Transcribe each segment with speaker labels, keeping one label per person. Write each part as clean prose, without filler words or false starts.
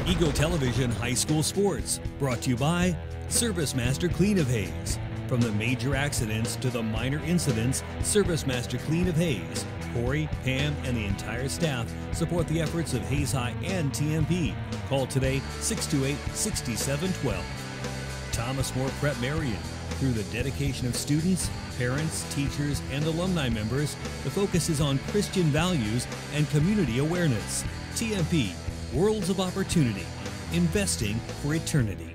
Speaker 1: Eagle Television High School Sports, brought to you by Service Master Clean of Hayes. From the major accidents to the minor incidents, Service Master Clean of Hayes. Corey, Pam, and the entire staff support the efforts of Hayes High and TMP. Call today 628-6712. Thomas More Prep Marion. Through the dedication of students, parents, teachers, and alumni members, the focus is on Christian values and community awareness. TMP, Worlds of Opportunity, investing for eternity.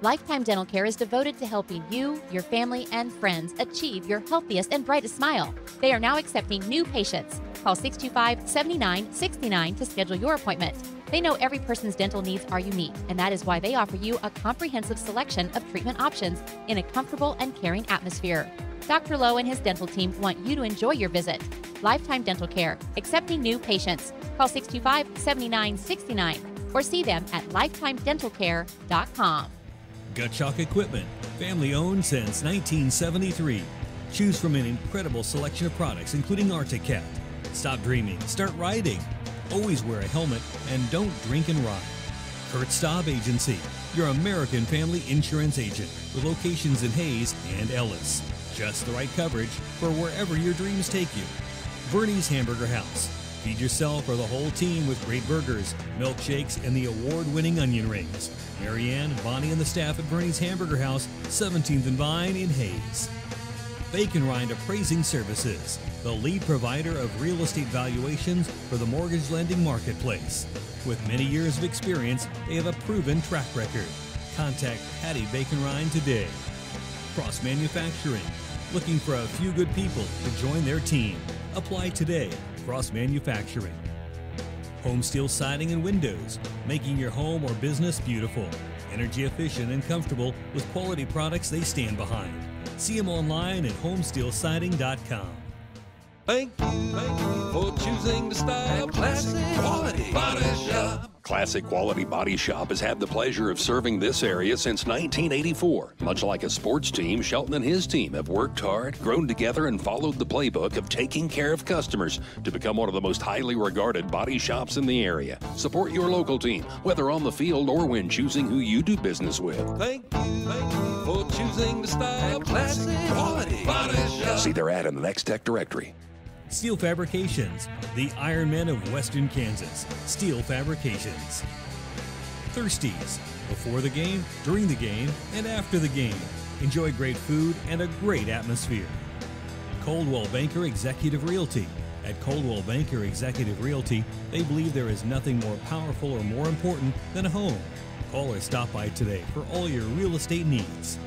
Speaker 2: Lifetime Dental Care is devoted to helping you, your family, and friends achieve your healthiest and brightest smile. They are now accepting new patients. Call 625-7969 to schedule your appointment. They know every person's dental needs are unique, and that is why they offer you a comprehensive selection of treatment options in a comfortable and caring atmosphere. Dr. Lowe and his dental team want you to enjoy your visit. Lifetime Dental Care, accepting new patients. Call 625-7969 or see them at lifetimedentalcare.com.
Speaker 1: Gut Shock Equipment, family owned since 1973. Choose from an incredible selection of products, including Arctic Cat. Stop dreaming, start riding. Always wear a helmet and don't drink and ride. Kurt Staub Agency, your American family insurance agent with locations in Hayes and Ellis. Just the right coverage for wherever your dreams take you. Bernie's Hamburger House. Feed yourself or the whole team with great burgers, milkshakes, and the award-winning onion rings. Marianne, Bonnie, and the staff at Bernie's Hamburger House, 17th and Vine in Hayes. Bacon Rind Appraising Services, the lead provider of real estate valuations for the mortgage lending marketplace. With many years of experience, they have a proven track record. Contact Patty Bacon Rind today. Cross Manufacturing, looking for a few good people to join their team. Apply today. Cross Manufacturing. Home Steel Siding and Windows, making your home or business beautiful. Energy efficient and comfortable with quality products they stand behind. See them online at homesteelsiding.com.
Speaker 3: Thank you for choosing to style Classic Quality Body Shop.
Speaker 4: Classic Quality Body Shop has had the pleasure of serving this area since 1984. Much like a sports team, Shelton and his team have worked hard, grown together, and followed the playbook of taking care of customers to become one of the most highly regarded body shops in the area. Support your local team, whether on the field or when choosing who you do business with.
Speaker 3: Thank you for choosing to style Classic Quality Body Shop.
Speaker 4: See their ad in the Next Tech directory.
Speaker 1: Steel Fabrications, the Iron Men of Western Kansas. Steel Fabrications. Thirsties, before the game, during the game, and after the game. Enjoy great food and a great atmosphere. Coldwell Banker Executive Realty. At Coldwell Banker Executive Realty, they believe there is nothing more powerful or more important than a home. Call or stop by today for all your real estate needs.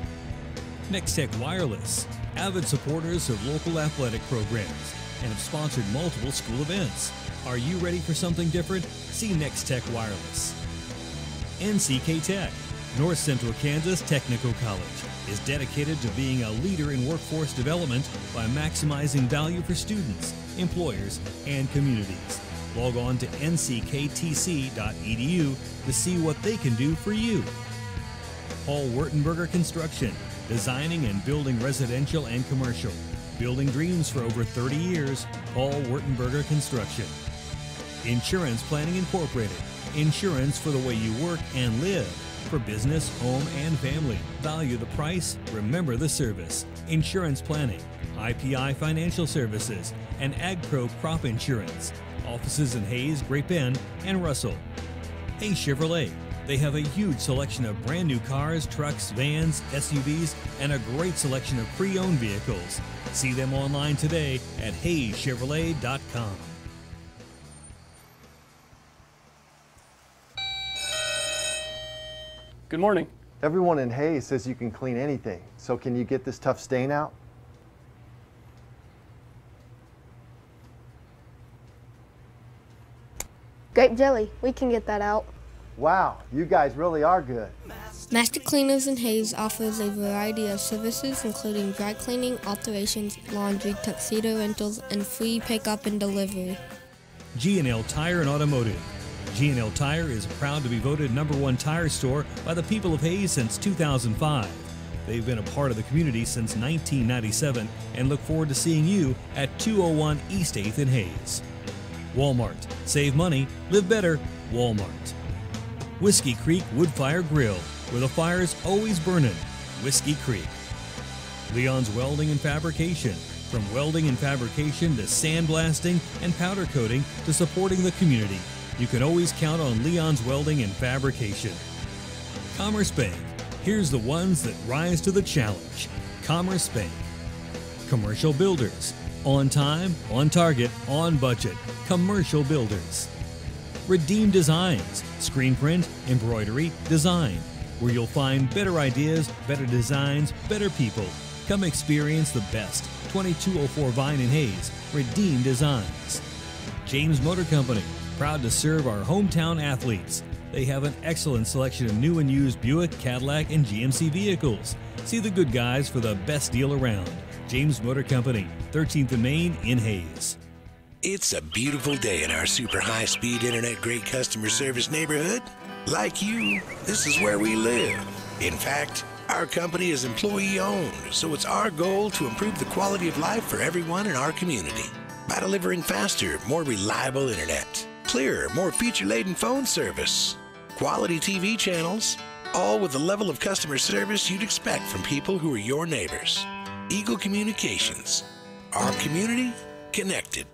Speaker 1: Next Tech Wireless, avid supporters of local athletic programs, and have sponsored multiple school events. Are you ready for something different? See Next Tech Wireless. NCK Tech, North Central Kansas Technical College, is dedicated to being a leader in workforce development by maximizing value for students, employers, and communities. Log on to ncktc.edu to see what they can do for you. Paul Wertenberger Construction, designing and building residential and commercial. Building dreams for over 30 years, Paul Wertenberger Construction. Insurance Planning Incorporated, insurance for the way you work and live. For business, home, and family. Value the price, remember the service. Insurance Planning, IPI Financial Services, and AgPro Crop Insurance. Offices in Hayes, Great Bend, and Russell. Hayes Chevrolet. They have a huge selection of brand new cars, trucks, vans, SUVs, and a great selection of pre-owned vehicles. See them online today at HayesChevrolet.com.
Speaker 5: Good morning.
Speaker 6: Everyone in Hayes says you can clean anything, so can you get this tough stain out?
Speaker 7: Grape jelly, we can get that out.
Speaker 6: Wow, you guys really are good.
Speaker 8: Master Cleaners in Hayes offers a variety of services including dry cleaning, alterations, laundry, tuxedo rentals, and free pickup and delivery.
Speaker 1: G&L Tire and Automotive. G&L Tire is proud to be voted #1 tire store by the people of Hayes since 2005. They've been a part of the community since 1997 and look forward to seeing you at 201 East 8th in Hayes. Walmart. Save money, live better, Walmart. Whiskey Creek Wood Fire Grill, where the fire's always burning. Whiskey Creek. Leon's Welding and Fabrication. From welding and fabrication to sandblasting and powder coating to supporting the community, you can always count on Leon's Welding and Fabrication. Commerce Bank. Here's the ones that rise to the challenge. Commerce Bank. Commercial Builders. On time, on target, on budget. Commercial Builders. Redeem Designs. Screen print, embroidery, design. Where you'll find better ideas, better designs, better people. Come experience the best. 2204 Vine and Hayes. Redeem Designs. James Motor Company. Proud to serve our hometown athletes. They have an excellent selection of new and used Buick, Cadillac, and GMC vehicles. See the good guys for the best deal around. James Motor Company, 13th and Main in Hayes.
Speaker 5: It's a beautiful day in our super high-speed internet great customer service neighborhood. Like you, this is where we live. In fact, our company is employee-owned, so it's our goal to improve the quality of life for everyone in our community by delivering faster, more reliable internet, clearer, more feature-laden phone service, quality TV channels, all with the level of customer service you'd expect from people who are your neighbors. Eagle Communications. Our community connected.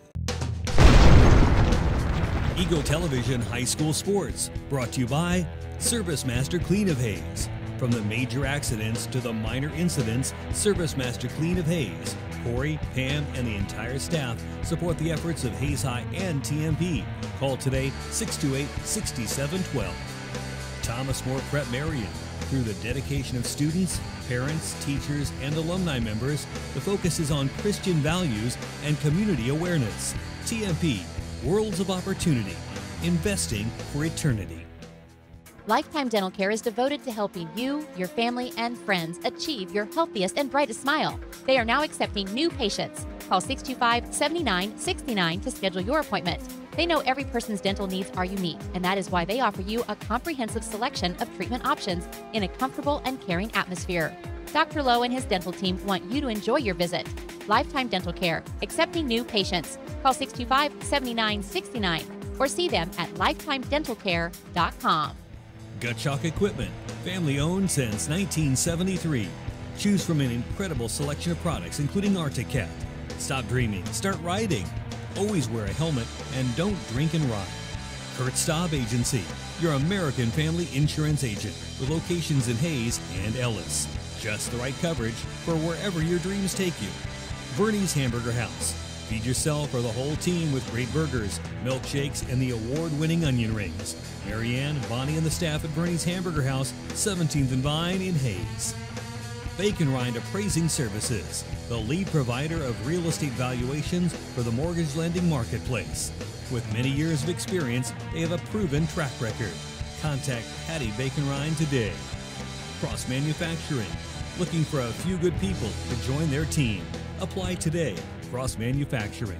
Speaker 1: Eagle Television High School Sports, brought to you by Service Master Clean of Hayes. From the major accidents to the minor incidents, Service Master Clean of Hayes, Corey, Pam, and the entire staff support the efforts of Hayes High and TMP. Call today 628-6712. Thomas More Prep Marion. Through the dedication of students, parents, teachers, and alumni members, the focus is on Christian values and community awareness. TMP, Worlds of Opportunity, investing for eternity.
Speaker 2: Lifetime Dental Care is devoted to helping you, your family, and friends achieve your healthiest and brightest smile. They are now accepting new patients. Call 625-7969 to schedule your appointment. They know every person's dental needs are unique, and that is why they offer you a comprehensive selection of treatment options in a comfortable and caring atmosphere. Dr. Lowe and his dental team want you to enjoy your visit. Lifetime Dental Care, accepting new patients. Call 625-7969 or see them at lifetimedentalcare.com.
Speaker 1: Gutschalk Equipment, family owned since 1973. Choose from an incredible selection of products, including ArcticCat. Stop dreaming, start riding. Always wear a helmet and don't drink and ride. Kurt Staub Agency, your American family insurance agent with locations in Hayes and Ellis. Just the right coverage for wherever your dreams take you. Bernie's Hamburger House. Feed yourself or the whole team with great burgers, milkshakes, and the award-winning onion rings. Marianne, Bonnie, and the staff at Bernie's Hamburger House, 17th and Vine in Hayes. Bacon Rind Appraising Services, the lead provider of real estate valuations for the mortgage lending marketplace. With many years of experience, they have a proven track record. Contact Patty Bacon Rind today. Cross Manufacturing, looking for a few good people to join their team. Apply today. Cross Manufacturing.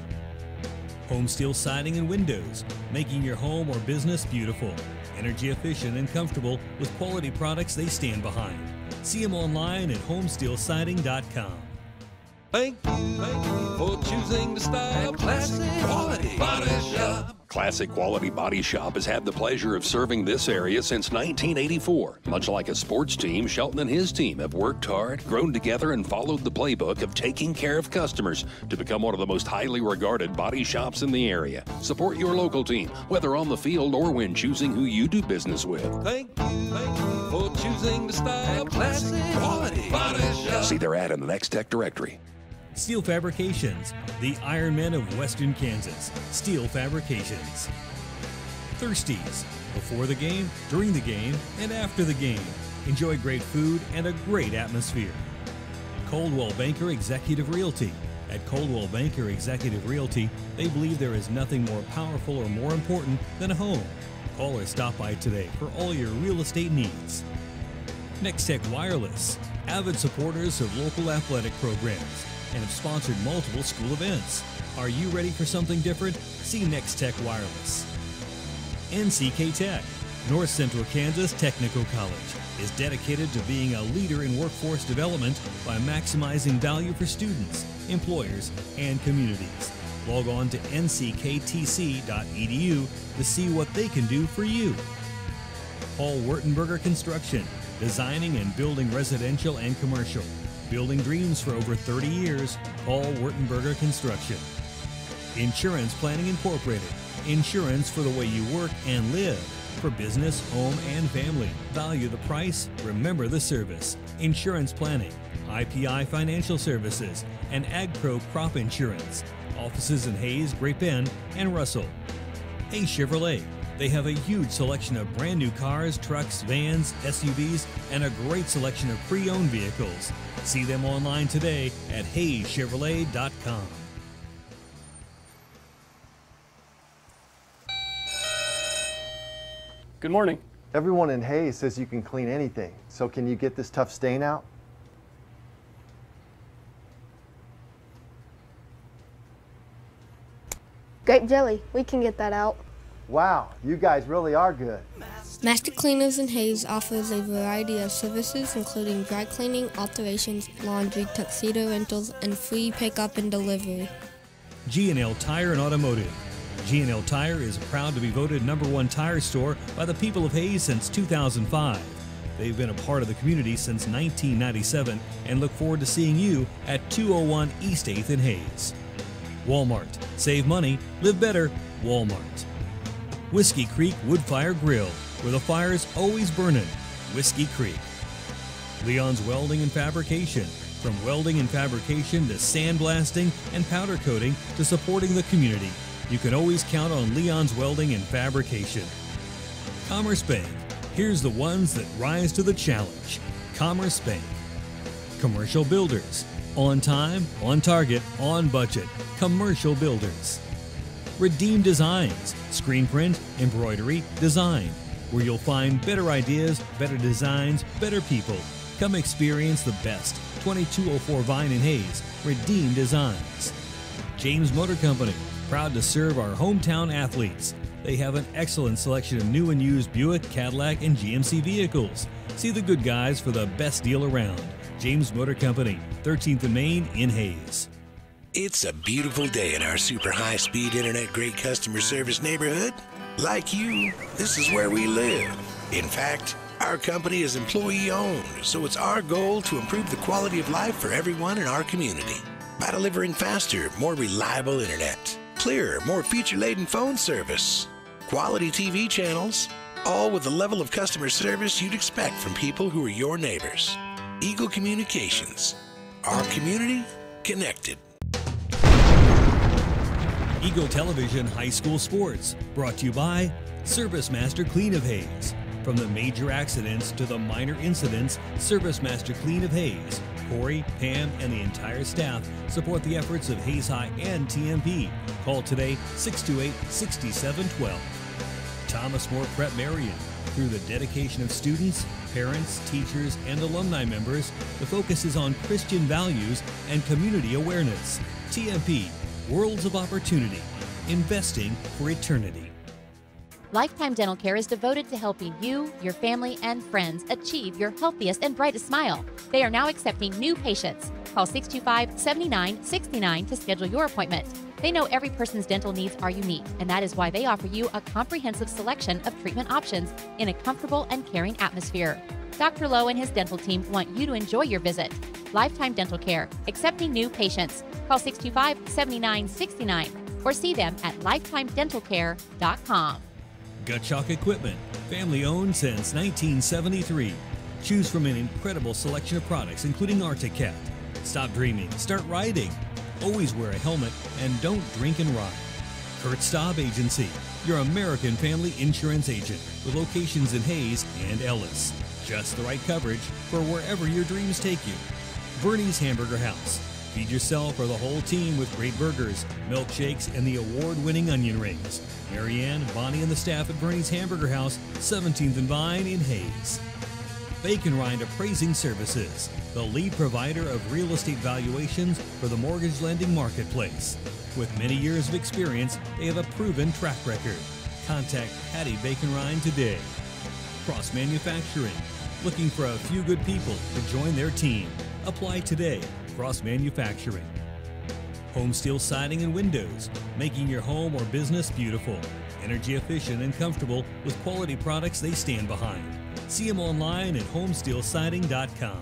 Speaker 1: Home Steel Siding and Windows, making your home or business beautiful. Energy efficient and comfortable with quality products they stand behind. See them online at homesteelsiding.com.
Speaker 3: Thank you for choosing the style Classic Quality Body Shop.
Speaker 4: Classic Quality Body Shop has had the pleasure of serving this area since 1984. Much like a sports team, Shelton and his team have worked hard, grown together, and followed the playbook of taking care of customers to become one of the most highly regarded body shops in the area. Support your local team, whether on the field or when choosing who you do business with.
Speaker 3: Thank you for choosing the style Classic Quality Body Shop.
Speaker 4: See their ad in the Next Tech directory.
Speaker 1: Steel Fabrications, the Iron Men of Western Kansas. Steel Fabrications. Thirsties, before the game, during the game, and after the game. Enjoy great food and a great atmosphere. Coldwell Banker Executive Realty. At Coldwell Banker Executive Realty, they believe there is nothing more powerful or more important than a home. Call or stop by today for all your real estate needs. Nextech Wireless, avid supporters of local athletic programs, and have sponsored multiple school events. Are you ready for something different? See Nextech Wireless. NCK Tech, North Central Kansas Technical College, is dedicated to being a leader in workforce development by maximizing value for students, employers, and communities. Log on to nckTC.edu to see what they can do for you. Paul Wurtenberger Construction, designing and building residential and commercial. Building dreams for over 30 years, Paul Wurtenberger Construction. Insurance Planning Incorporated, insurance for the way you work and live. For business, home, and family. Value the price, remember the service. Insurance Planning, IPI Financial Services, and AgPro Crop Insurance. Offices in Hayes, Great Bend, and Russell. Hayes Chevrolet. They have a huge selection of brand new cars, trucks, vans, SUVs, and a great selection of pre-owned vehicles. See them online today at HayesChevrolet.com.
Speaker 9: Good morning.
Speaker 6: Everyone in Hayes says you can clean anything, so can you get this tough stain out?
Speaker 7: Grape jelly, we can get that out.
Speaker 6: Wow, you guys really are good.
Speaker 8: Master Cleaners in Hayes offers a variety of services including dry cleaning, alterations, laundry, tuxedo rentals, and free pickup and delivery.
Speaker 1: G&L Tire and Automotive. G&L Tire is proud to be voted #1 tire store by the people of Hayes since 2005. They've been a part of the community since 1997 and look forward to seeing you at 201 East 8th in Hayes. Walmart. Save money, live better, Walmart. Whiskey Creek Wood Fire Grill, where the fire's always burning, Whiskey Creek. Leon's Welding and Fabrication. From welding and fabrication to sandblasting and powder coating to supporting the community, you can always count on Leon's Welding and Fabrication. Commerce Bank. Here's the ones that rise to the challenge. Commerce Bank. Commercial Builders. On time, on target, on budget. Commercial Builders. Redeem Designs. Screen print, embroidery, design. Where you'll find better ideas, better designs, better people. Come experience the best. 2204 Vine in Hayes. Redeem Designs. James Motor Company. Proud to serve our hometown athletes. They have an excellent selection of new and used Buick, Cadillac, and GMC vehicles. See the good guys for the best deal around. James Motor Company, 13th and Main in Hayes.
Speaker 5: It's a beautiful day in our super high-speed internet great customer service neighborhood. Like you, this is where we live. In fact, our company is employee-owned, so it's our goal to improve the quality of life for everyone in our community by delivering faster, more reliable internet, clearer, more feature-laden phone service, quality TV channels, all with the level of customer service you'd expect from people who are your neighbors. Eagle Communications. Our community connected.
Speaker 1: Eagle Television High School Sports, brought to you by Service Master Clean of Hayes. From the major accidents to the minor incidents, Service Master Clean of Hayes. Corey, Pam, and the entire staff support the efforts of Hayes High and TMP. Call today 628-6712. Thomas More Prep Marion. Through the dedication of students, parents, teachers, and alumni members, the focus is on Christian values and community awareness. TMP, Worlds of Opportunity, investing for eternity.
Speaker 2: Lifetime Dental Care is devoted to helping you, your family, and friends achieve your healthiest and brightest smile. They are now accepting new patients. Call 625-7969 to schedule your appointment. They know every person's dental needs are unique, and that is why they offer you a comprehensive selection of treatment options in a comfortable and caring atmosphere. Dr. Lowe and his dental team want you to enjoy your visit. Lifetime Dental Care, accepting new patients. Call 625-7969 or see them at lifetimedentalcare.com.
Speaker 1: Gut Shock Equipment, family owned since 1973. Choose from an incredible selection of products, including Arctic Cat. Stop dreaming, start riding. Always wear a helmet and don't drink and ride. Kurt Staub Agency, your American family insurance agent with locations in Hayes and Ellis. Just the right coverage for wherever your dreams take you. Bernie's Hamburger House. Feed yourself or the whole team with great burgers, milkshakes, and the award-winning onion rings. Marianne, Bonnie, and the staff at Bernie's Hamburger House, 17th and Vine in Hayes. Bacon Rind Appraising Services, the lead provider of real estate valuations for the mortgage lending marketplace. With many years of experience, they have a proven track record. Contact Patty Bacon Rind today. Cross Manufacturing, looking for a few good people to join their team. Apply today. Cross Manufacturing. Home Steel Siding and Windows, making your home or business beautiful. energy efficient and comfortable with quality products they stand behind. See them online at homesteelsiding.com.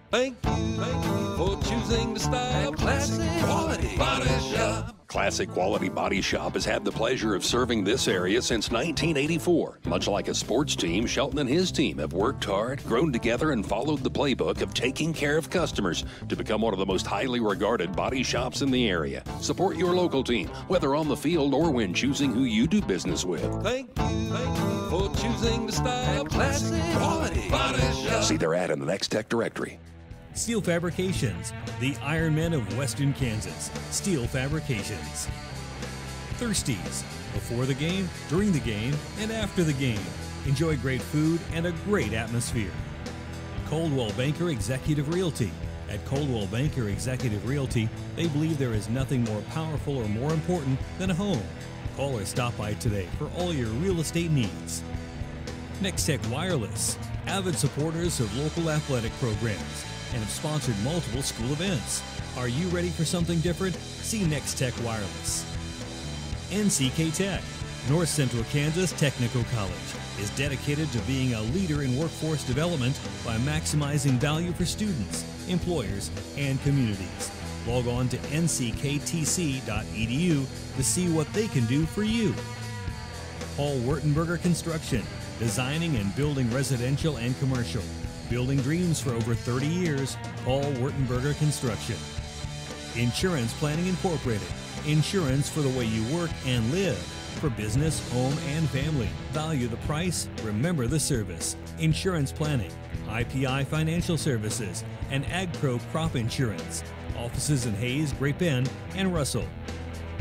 Speaker 3: Thank you for choosing to style Classic Quality Body Shop.
Speaker 4: Classic Quality Body Shop has had the pleasure of serving this area since 1984. Much like a sports team, Shelton and his team have worked hard, grown together, and followed the playbook of taking care of customers to become one of the most highly regarded body shops in the area. Support your local team, whether on the field or when choosing who you do business with.
Speaker 3: Thank you for choosing to style Classic Quality Body Shop.
Speaker 4: See their ad in the Next Tech directory.
Speaker 1: Steel Fabrications, the Iron Men of Western Kansas. Steel Fabrications. Thirsties, before the game, during the game, and after the game. Enjoy great food and a great atmosphere. Coldwell Banker Executive Realty. At Coldwell Banker Executive Realty, they believe there is nothing more powerful or more important than a home. Call or stop by today for all your real estate needs. Next Tech Wireless, avid supporters of local athletic programs, and have sponsored multiple school events. Are you ready for something different? See Next Tech Wireless. NCK Tech, North Central Kansas Technical College, is dedicated to being a leader in workforce development by maximizing value for students, employers, and communities. Log on to ncktc.edu to see what they can do for you. Paul Wertenberger Construction, designing and building residential and commercial. Building dreams for over 30 years, Paul Wertenberger Construction. Insurance Planning Incorporated. Insurance for the way you work and live. For business, home, and family. Value the price, remember the service. Insurance Planning. IPI Financial Services. And AgPro Crop Insurance. Offices in Hayes, Great Bend, and Russell.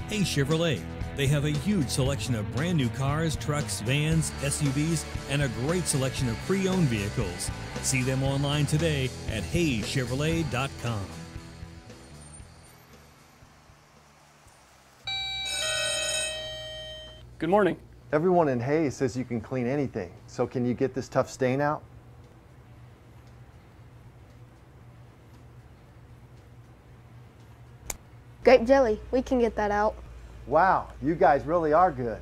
Speaker 1: Hayes Chevrolet. They have a huge selection of brand new cars, trucks, vans, SUVs, and a great selection of pre-owned vehicles. See them online today at HayesChevrolet.com.
Speaker 9: Good morning.
Speaker 6: Everyone in Hayes says you can clean anything, so can you get this tough stain out?
Speaker 7: Grape jelly, we can get that out.
Speaker 6: Wow, you guys really are good.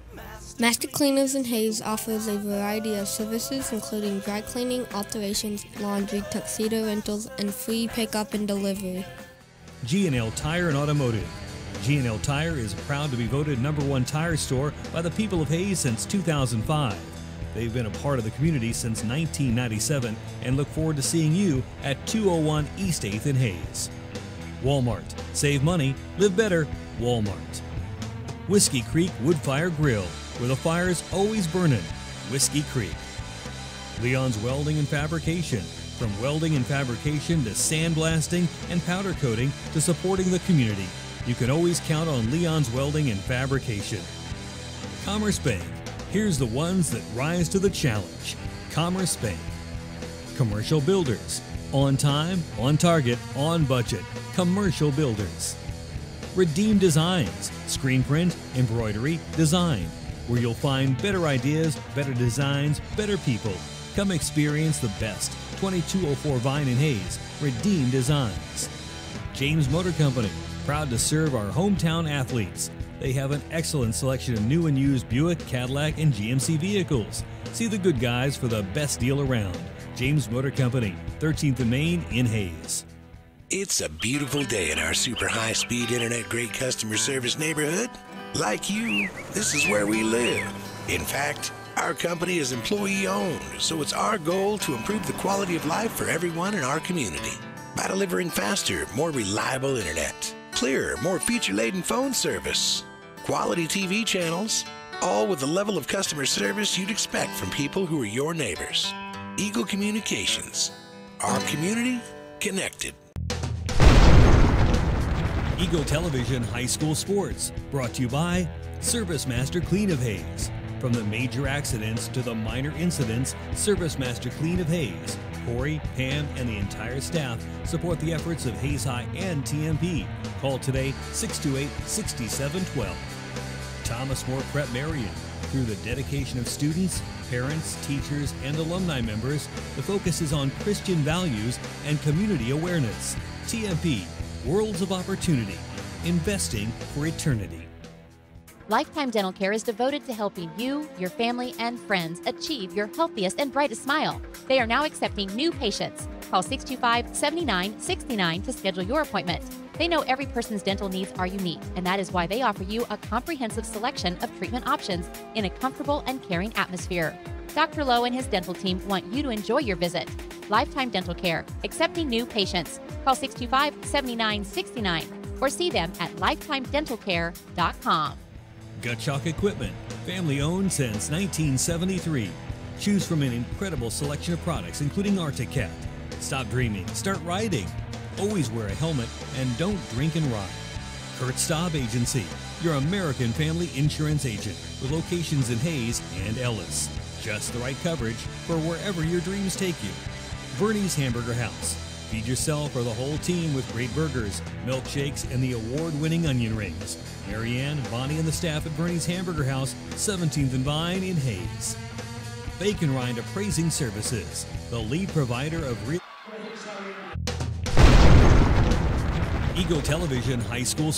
Speaker 8: Master Cleaners in Hayes offers a variety of services including dry cleaning, alterations, laundry, tuxedo rentals, and free pickup and delivery.
Speaker 1: G&L Tire and Automotive. G&L Tire is proud to be voted #1 tire store by the people of Hayes since 2005. They've been a part of the community since 1997 and look forward to seeing you at 201 East 8th in Hayes. Walmart. Save money, live better, Walmart. Whiskey Creek Wood Fire Grill, where the fire's always burning. Whiskey Creek. Leon's Welding and Fabrication. From welding and fabrication to sandblasting and powder coating to supporting the community, you can always count on Leon's Welding and Fabrication. Commerce Bank. Here's the ones that rise to the challenge. Commerce Bank. Commercial Builders. On time, on target, on budget. Commercial Builders. Redeem Designs, screen print, embroidery, design, where you'll find better ideas, better designs, better people. Come experience the best. 2204 Vine in Hayes, Redeem Designs. James Motor Company, proud to serve our hometown athletes. They have an excellent selection of new and used Buick, Cadillac, and GMC vehicles. See the good guys for the best deal around. James Motor Company, 13th and Main in Hayes.
Speaker 5: It's a beautiful day in our super high-speed internet great customer service neighborhood. Like you, this is where we live. In fact, our company is employee-owned, so it's our goal to improve the quality of life for everyone in our community by delivering faster, more reliable internet, clearer, more feature-laden phone service, quality TV channels, all with the level of customer service you'd expect from people who are your neighbors. Eagle Communications. Our community connected.
Speaker 1: Eagle Television High School Sports, brought to you by Service Master Clean of Hayes. From the major accidents to the minor incidents, Service Master Clean of Hayes. Corey, Pam, and the entire staff support the efforts of Hayes High and TMP. Call today 628-6712. Thomas More Prep Marion. Through the dedication of students, parents, teachers, and alumni members, the focus is on Christian values and community awareness. TMP, Worlds of Opportunity, investing for eternity.
Speaker 2: Lifetime Dental Care is devoted to helping you, your family, and friends achieve your healthiest and brightest smile. They are now accepting new patients. Call 625-7969 to schedule your appointment. They know every person's dental needs are unique, and that is why they offer you a comprehensive selection of treatment options in a comfortable and caring atmosphere. Dr. Lowe and his dental team want you to enjoy your visit. Lifetime Dental Care, accepting new patients. Call 625-7969 or see them at lifetimedentalcare.com.
Speaker 1: Gut Shock Equipment, family owned since 1973. Choose from an incredible selection of products, including ArcticCat. Stop dreaming, start riding. Always wear a helmet and don't drink and ride. Kurt Staub Agency, your American family insurance agent with locations in Hayes and Ellis. Just the right coverage for wherever your dreams take you. Bernie's Hamburger House. Feed yourself or the whole team with great burgers, milkshakes, and the award-winning onion rings. Marianne, Bonnie, and the staff at Bernie's Hamburger House, 17th and Vine in Hayes. Bacon Rind Appraising Services, the lead provider of real Ego Television High School.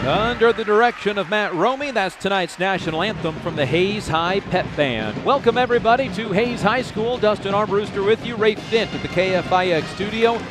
Speaker 9: Under the direction of Matt Romey, that's tonight's national anthem from the Hayes High Pep Band. Welcome everybody to Hayes High School. Dustin Armbruster with you, Ray Fint at the KFIX studio.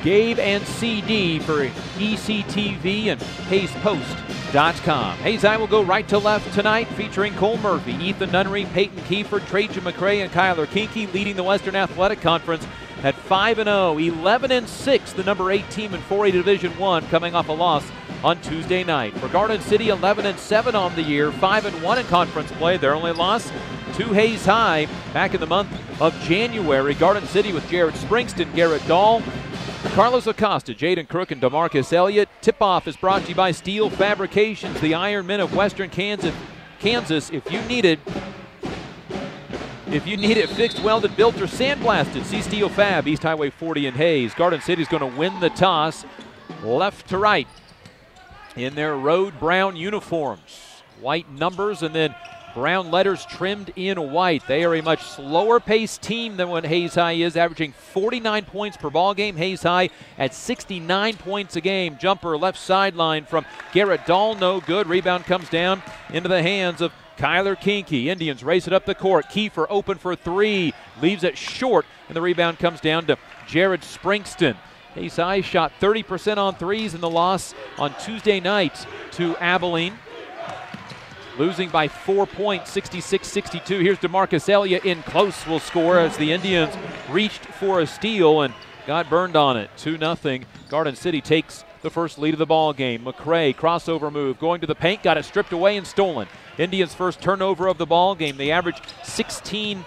Speaker 9: Gabe and CD for ECTV and HayesPost.com. Hayes High will go right to left tonight, featuring Cole Murphy, Ethan Nunnery, Peyton Kiefer, Trajan McCray, and Kyler Kinke, leading the Western Athletic Conference at 5-0, 11-6, the number 8 team in 4A Division I, coming off a loss on Tuesday night. For Garden City, 11-7 on the year, 5-1 in conference play. Their only loss to Hayes High back in the month of January. Garden City with Jared Springston, Garrett Dahl, Carlos Acosta, Jaden Crook, and DeMarcus Elliott. Tip-off is brought to you by Steel Fabrications, the Iron Men of Western Kansas. If you needed If you need it fixed, welded, built, or sandblasted, see Steel Fab, East Highway 40 in Hayes. Garden City's going to win the toss, left to right, in their road brown uniforms. White numbers and then brown letters trimmed in white. They are a much slower paced team than what Hayes High is, averaging 49 points per ball game. Hayes High at 69 points a game. Jumper left sideline from Garrett Dahl, no good. Rebound comes down into the hands of Kyler Kinky. Indians race it up the court. Kiefer open for three, leaves it short, and the rebound comes down to Jared Springston. Hayes High shot 30% on threes in the loss on Tuesday night to Abilene, losing by 4 points, 66-62. Here's DeMarcus Elliott in close, will score as the Indians reached for a steal and got burned on it. 2-0. Garden City takes the first lead of the ball game. McCray, crossover move, going to the paint, got it stripped away and stolen. Indians' first turnover of the ball game. They average 16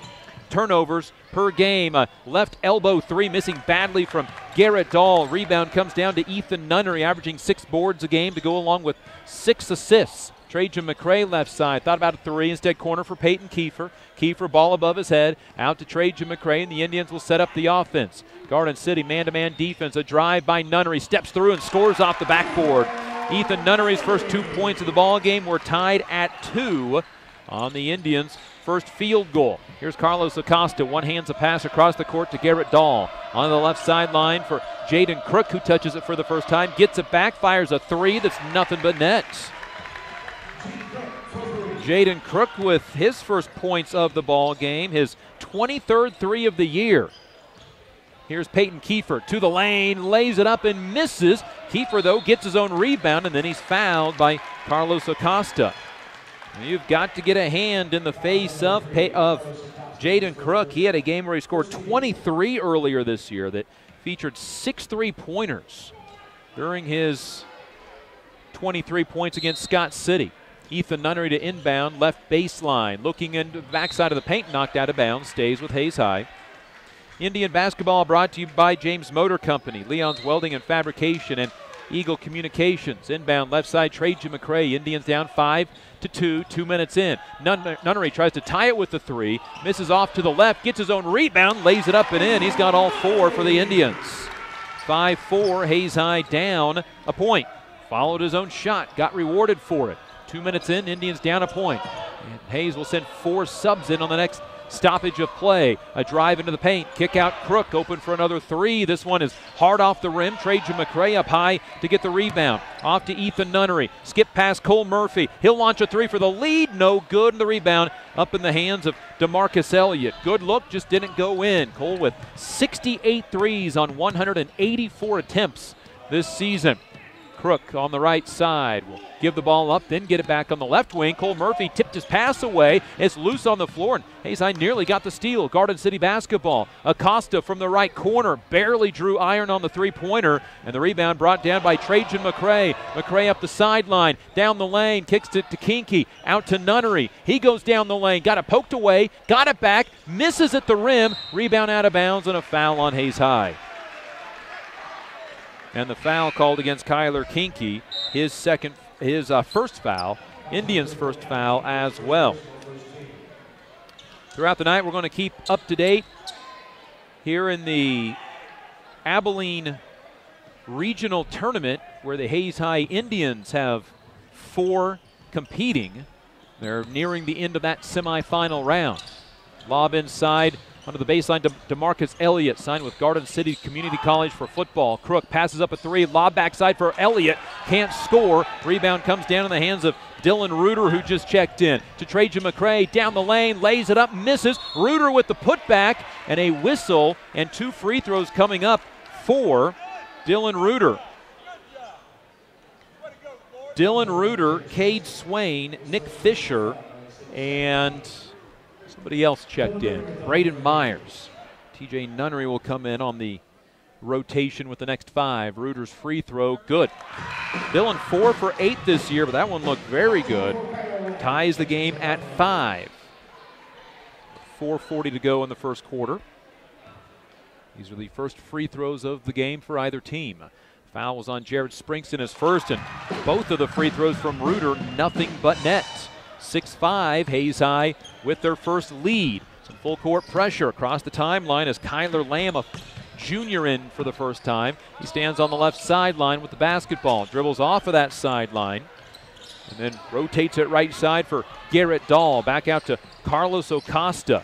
Speaker 9: turnovers per game. A left elbow three missing badly from Garrett Dahl. Rebound comes down to Ethan Nunnery, averaging 6 boards a game to go along with 6 assists. Trajan McCray left side, thought about a three, instead corner for Peyton Kiefer. Kiefer ball above his head, out to Trajan McCray, and the Indians will set up the offense. Garden City man-to-man defense, a drive by Nunnery, steps through and scores off the backboard. Ethan Nunnery's first 2 points of the ball game were tied at 2 on the Indians' first field goal. Here's Carlos Acosta, one-hands a pass across the court to Garrett Dahl. On the left sideline for Jaden Crook, who touches it for the first time, gets it back, fires a three that's nothing but net. Jaden Crook with his first points of the ball game, his 23rd three of the year. Here's Peyton Kiefer to the lane, lays it up and misses. Kiefer, though, gets his own rebound, and then he's fouled by Carlos Acosta. You've got to get a hand in the face of Jaden Crook. He had a game where he scored 23 earlier this year that featured 6 3-pointers during his 23 points against Scott City. Ethan Nunnery to inbound, left baseline, looking into the backside of the paint, knocked out of bounds, stays with Hayes High. Indian basketball brought to you by James Motor Company, Leon's Welding and Fabrication, and Eagle Communications. Inbound left side, Trajan McCray. Indians down 5-2, 2 minutes in. Nunnery tries to tie it with the three, misses off to the left, gets his own rebound, lays it up and in. He's got all 4 for the Indians. 5-4, Hayes High down a point. Followed his own shot, got rewarded for it. 2 minutes in, Indians down a point. And Hayes will send 4 subs in on the next stoppage of play. A drive into the paint, kick out Crook, open for another three. This one is hard off the rim. Trajan McCray up high to get the rebound. Off to Ethan Nunnery, skip past Cole Murphy. He'll launch a three for the lead, no good. And the rebound up in the hands of DeMarcus Elliott. Good look, just didn't go in. Cole with 68 threes on 184 attempts this season. Crook on the right side will give the ball up, then get it back on the left wing. Cole Murphy tipped his pass away. It's loose on the floor, and Hayes High nearly got the steal. Garden City basketball. Acosta from the right corner barely drew iron on the three-pointer, and the rebound brought down by Trajan McCray. McCray up the sideline, down the lane, kicks it to Kinky, out to Nunnery. He goes down the lane, got it poked away, got it back, misses at the rim, rebound out of bounds, and a foul on Hayes High. And the foul called against Kyler Kinky, his first foul, Indians' first foul as well. Throughout the night, we're going to keep up to date here in the Abilene Regional Tournament, where the Hayes High Indians have 4 competing. They're nearing the end of that semifinal round. Lob inside. Under the baseline, DeMarcus Elliott signed with Garden City Community College for football. Crook passes up a three, lob backside for Elliott, can't score. Rebound comes down in the hands of Dylan Reuter, who just checked in. To Trajan McCray, down the lane, lays it up, misses. Reuter with the putback, and a whistle, and 2 free throws coming up for Dylan Reuter. Dylan Reuter, Cade Swain, Nick Fisher, and somebody else checked in. Braden Myers. TJ Nunnery will come in on the rotation with the next 5. Reuter's free throw, good. Dylan 4 for 8 this year, but that one looked very good. Ties the game at 5. 4:40 to go in the first quarter. These are the first free throws of the game for either team. Foul was on Jared Springston, his first, and both of the free throws from Reuter, nothing but net. 6-5, Hayes High with their first lead. Some full court pressure across the timeline as Kyler Lamb, a junior, in for the first time. He stands on the left sideline with the basketball, dribbles off of that sideline, and then rotates it right side for Garrett Dahl. Back out to Carlos Acosta.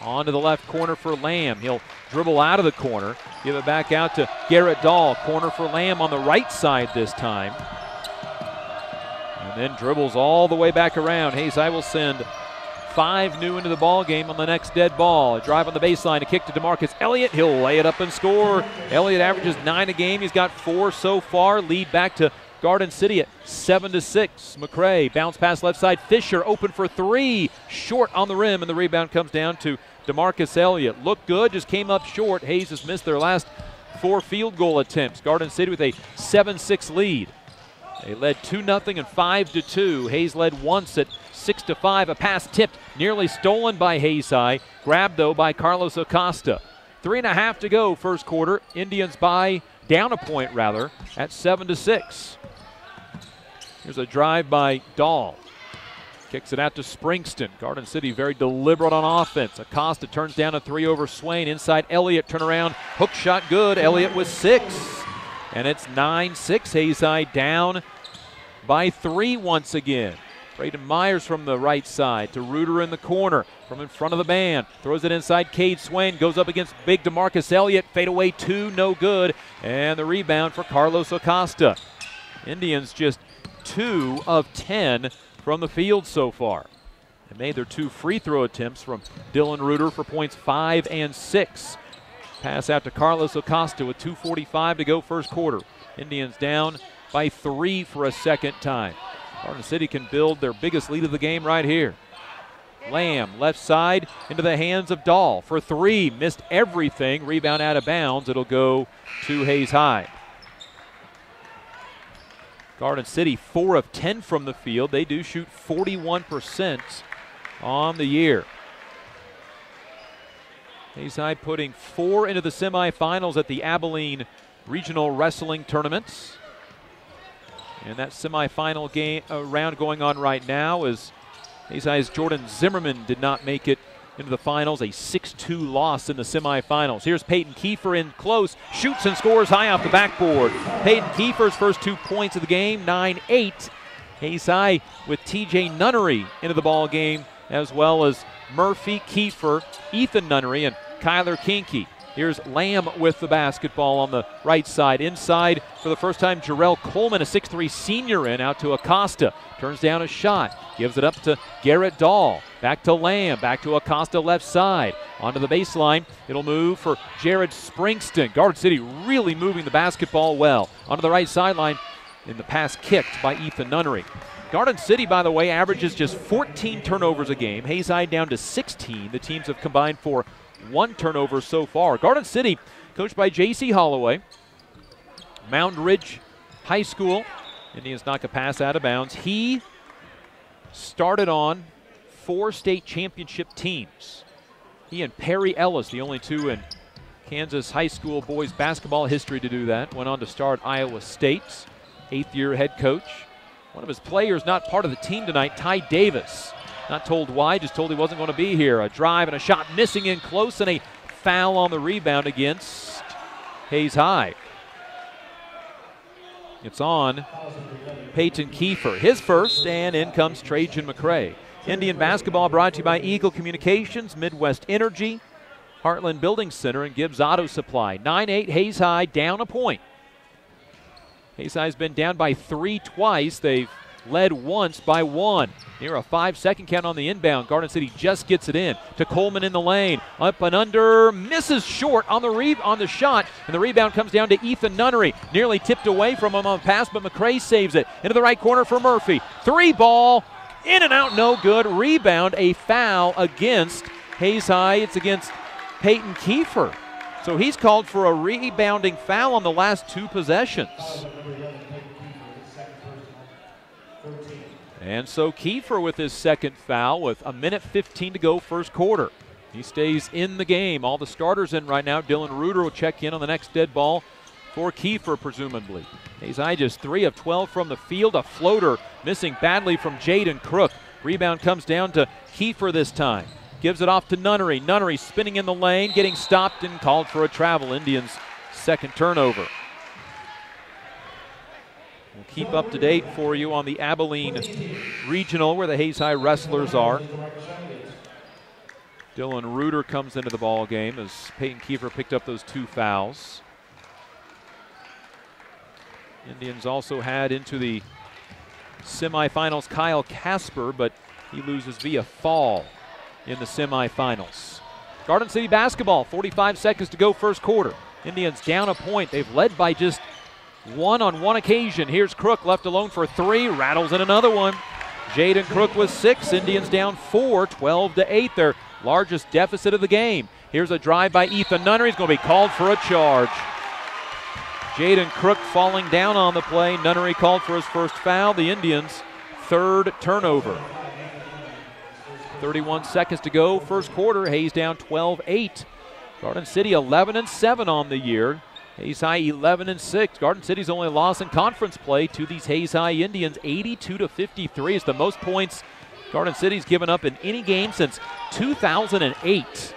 Speaker 9: On to the left corner for Lamb. He'll dribble out of the corner, give it back out to Garrett Dahl. Corner for Lamb on the right side this time. And then dribbles all the way back around. Hayes High will send 5 new into the ball game on the next dead ball. A drive on the baseline, a kick to DeMarcus Elliott. He'll lay it up and score. Elliott averages 9 a game. He's got 4 so far. Lead back to Garden City at 7-6. McCray, bounce pass left side. Fisher open for 3. Short on the rim, and the rebound comes down to DeMarcus Elliott. Looked good, just came up short. Hayes has missed their last 4 field goal attempts. Garden City with a 7-6 lead. They led 2-0 and 5-2. Hayes led once at 6-5. A pass tipped, nearly stolen by Hayes High. Grabbed, though, by Carlos Acosta. 3.5 to go first quarter. Indians down a point, rather, at 7-6. Here's a drive by Dahl. Kicks it out to Springston. Garden City very deliberate on offense. Acosta turns down a 3 over Swain. Inside Elliott, turn around. Hook shot good. Elliott with 6. And it's 9-6. Hayes High down by 3 once again. Braden Myers from the right side to Reuter in the corner from in front of the band. Throws it inside. Cade Swain goes up against big DeMarcus Elliott. Fade away 2, no good. And the rebound for Carlos Acosta. Indians just 2 of 10 from the field so far. They made their 2 free throw attempts from Dylan Reuter for points 5 and 6. Pass out to Carlos Acosta with 2:45 to go first quarter. Indians down by 3 for a second time. Garden City can build their biggest lead of the game right here. Lamb, left side, into the hands of Dahl for 3. Missed everything. Rebound out of bounds. It'll go to Hayes High. Garden City 4 of 10 from the field. They do shoot 41% on the year. Hayes High putting 4 into the semifinals at the Abilene Regional Wrestling Tournaments. And that semifinal game round going on right now is Hayes High's Jordan Zimmerman did not make it into the finals, a 6-2 loss in the semifinals. Here's Peyton Kiefer in close, shoots and scores high off the backboard. Peyton Kiefer's first 2 points of the game, 9-8. Hayes High with TJ Nunnery into the ball game, as well as Murphy, Kiefer, Ethan Nunnery, and Kyler Kinky. Here's Lamb with the basketball on the right side. Inside for the first time, Jarrell Coleman, a 6'3 senior, out to Acosta. Turns down a shot, gives it up to Garrett Dahl. Back to Lamb, back to Acosta left side. Onto the baseline, it'll move for Jared Springston. Garden City really moving the basketball well. Onto the right sideline, in the pass kicked by Ethan Nunnery. Garden City, by the way, averages just 14 turnovers a game. Hayes High down to 16. The teams have combined for 1 turnover so far. Garden City, coached by J.C. Holloway. Mountain Ridge High School. Indians knock a pass out of bounds. He started on 4 state championship teams. He and Perry Ellis, the only 2 in Kansas high school boys basketball history to do that. Went on to start Iowa State's 8th-year head coach. One of his players not part of the team tonight, Ty Davis. Not told why, just told he wasn't going to be here. A drive and a shot missing in close, and a foul on the rebound against Hayes High. It's on Peyton Kiefer, his first, and in comes Trajan McCray. Indian basketball brought to you by Eagle Communications, Midwest Energy, Heartland Building Center, and Gibbs Auto Supply. 9-8, Hayes High down a point. Hayes High's been down by 3 twice. They've led once by 1. Near a 5-second count on the inbound. Garden City just gets it in to Coleman in the lane. Up and under, misses short on the shot, and the rebound comes down to Ethan Nunnery. Nearly tipped away from him on the pass, but McCray saves it. Into the right corner for Murphy. 3 ball, in and out, no good. Rebound, a foul against Hayes High. It's against Peyton Kiefer. So he's called for a rebounding foul on the last 2 possessions. And so Kiefer with his second foul with 1:15 to go first quarter. He stays in the game. All the starters in right now. Dylan Reuter will check in on the next dead ball for Kiefer, presumably. Hayes High just 3 of 12 from the field. A floater missing badly from Jaden Crook. Rebound comes down to Kiefer this time. gives it off to Nunnery. Nunnery spinning in the lane, getting stopped and called for a travel. Indians' second turnover. We'll keep up to date for you on the Abilene Regional where the Hayes High wrestlers are. Dylan Reuter comes into the ball game as Peyton Kiefer picked up those 2 fouls. Indians also had into the semifinals Kyle Casper, but he loses via fall in the semifinals. Garden City basketball, 45 seconds to go first quarter. Indians down a point. They've led by just 1 on 1 occasion. Here's Crook left alone for 3, rattles in another one. Jaden Crook with 6, Indians down 4, 12-8, their largest deficit of the game. Here's a drive by Ethan Nunnery. He's going to be called for a charge. Jaden Crook falling down on the play. Nunnery called for his first foul. The Indians' third turnover. 31 seconds to go first quarter. Hayes down 12-8. Garden City 11-7 on the year. Hayes High 11-6. Garden City's only loss in conference play to these Hayes High Indians, 82-53. It's the most points Garden City's given up in any game since 2008.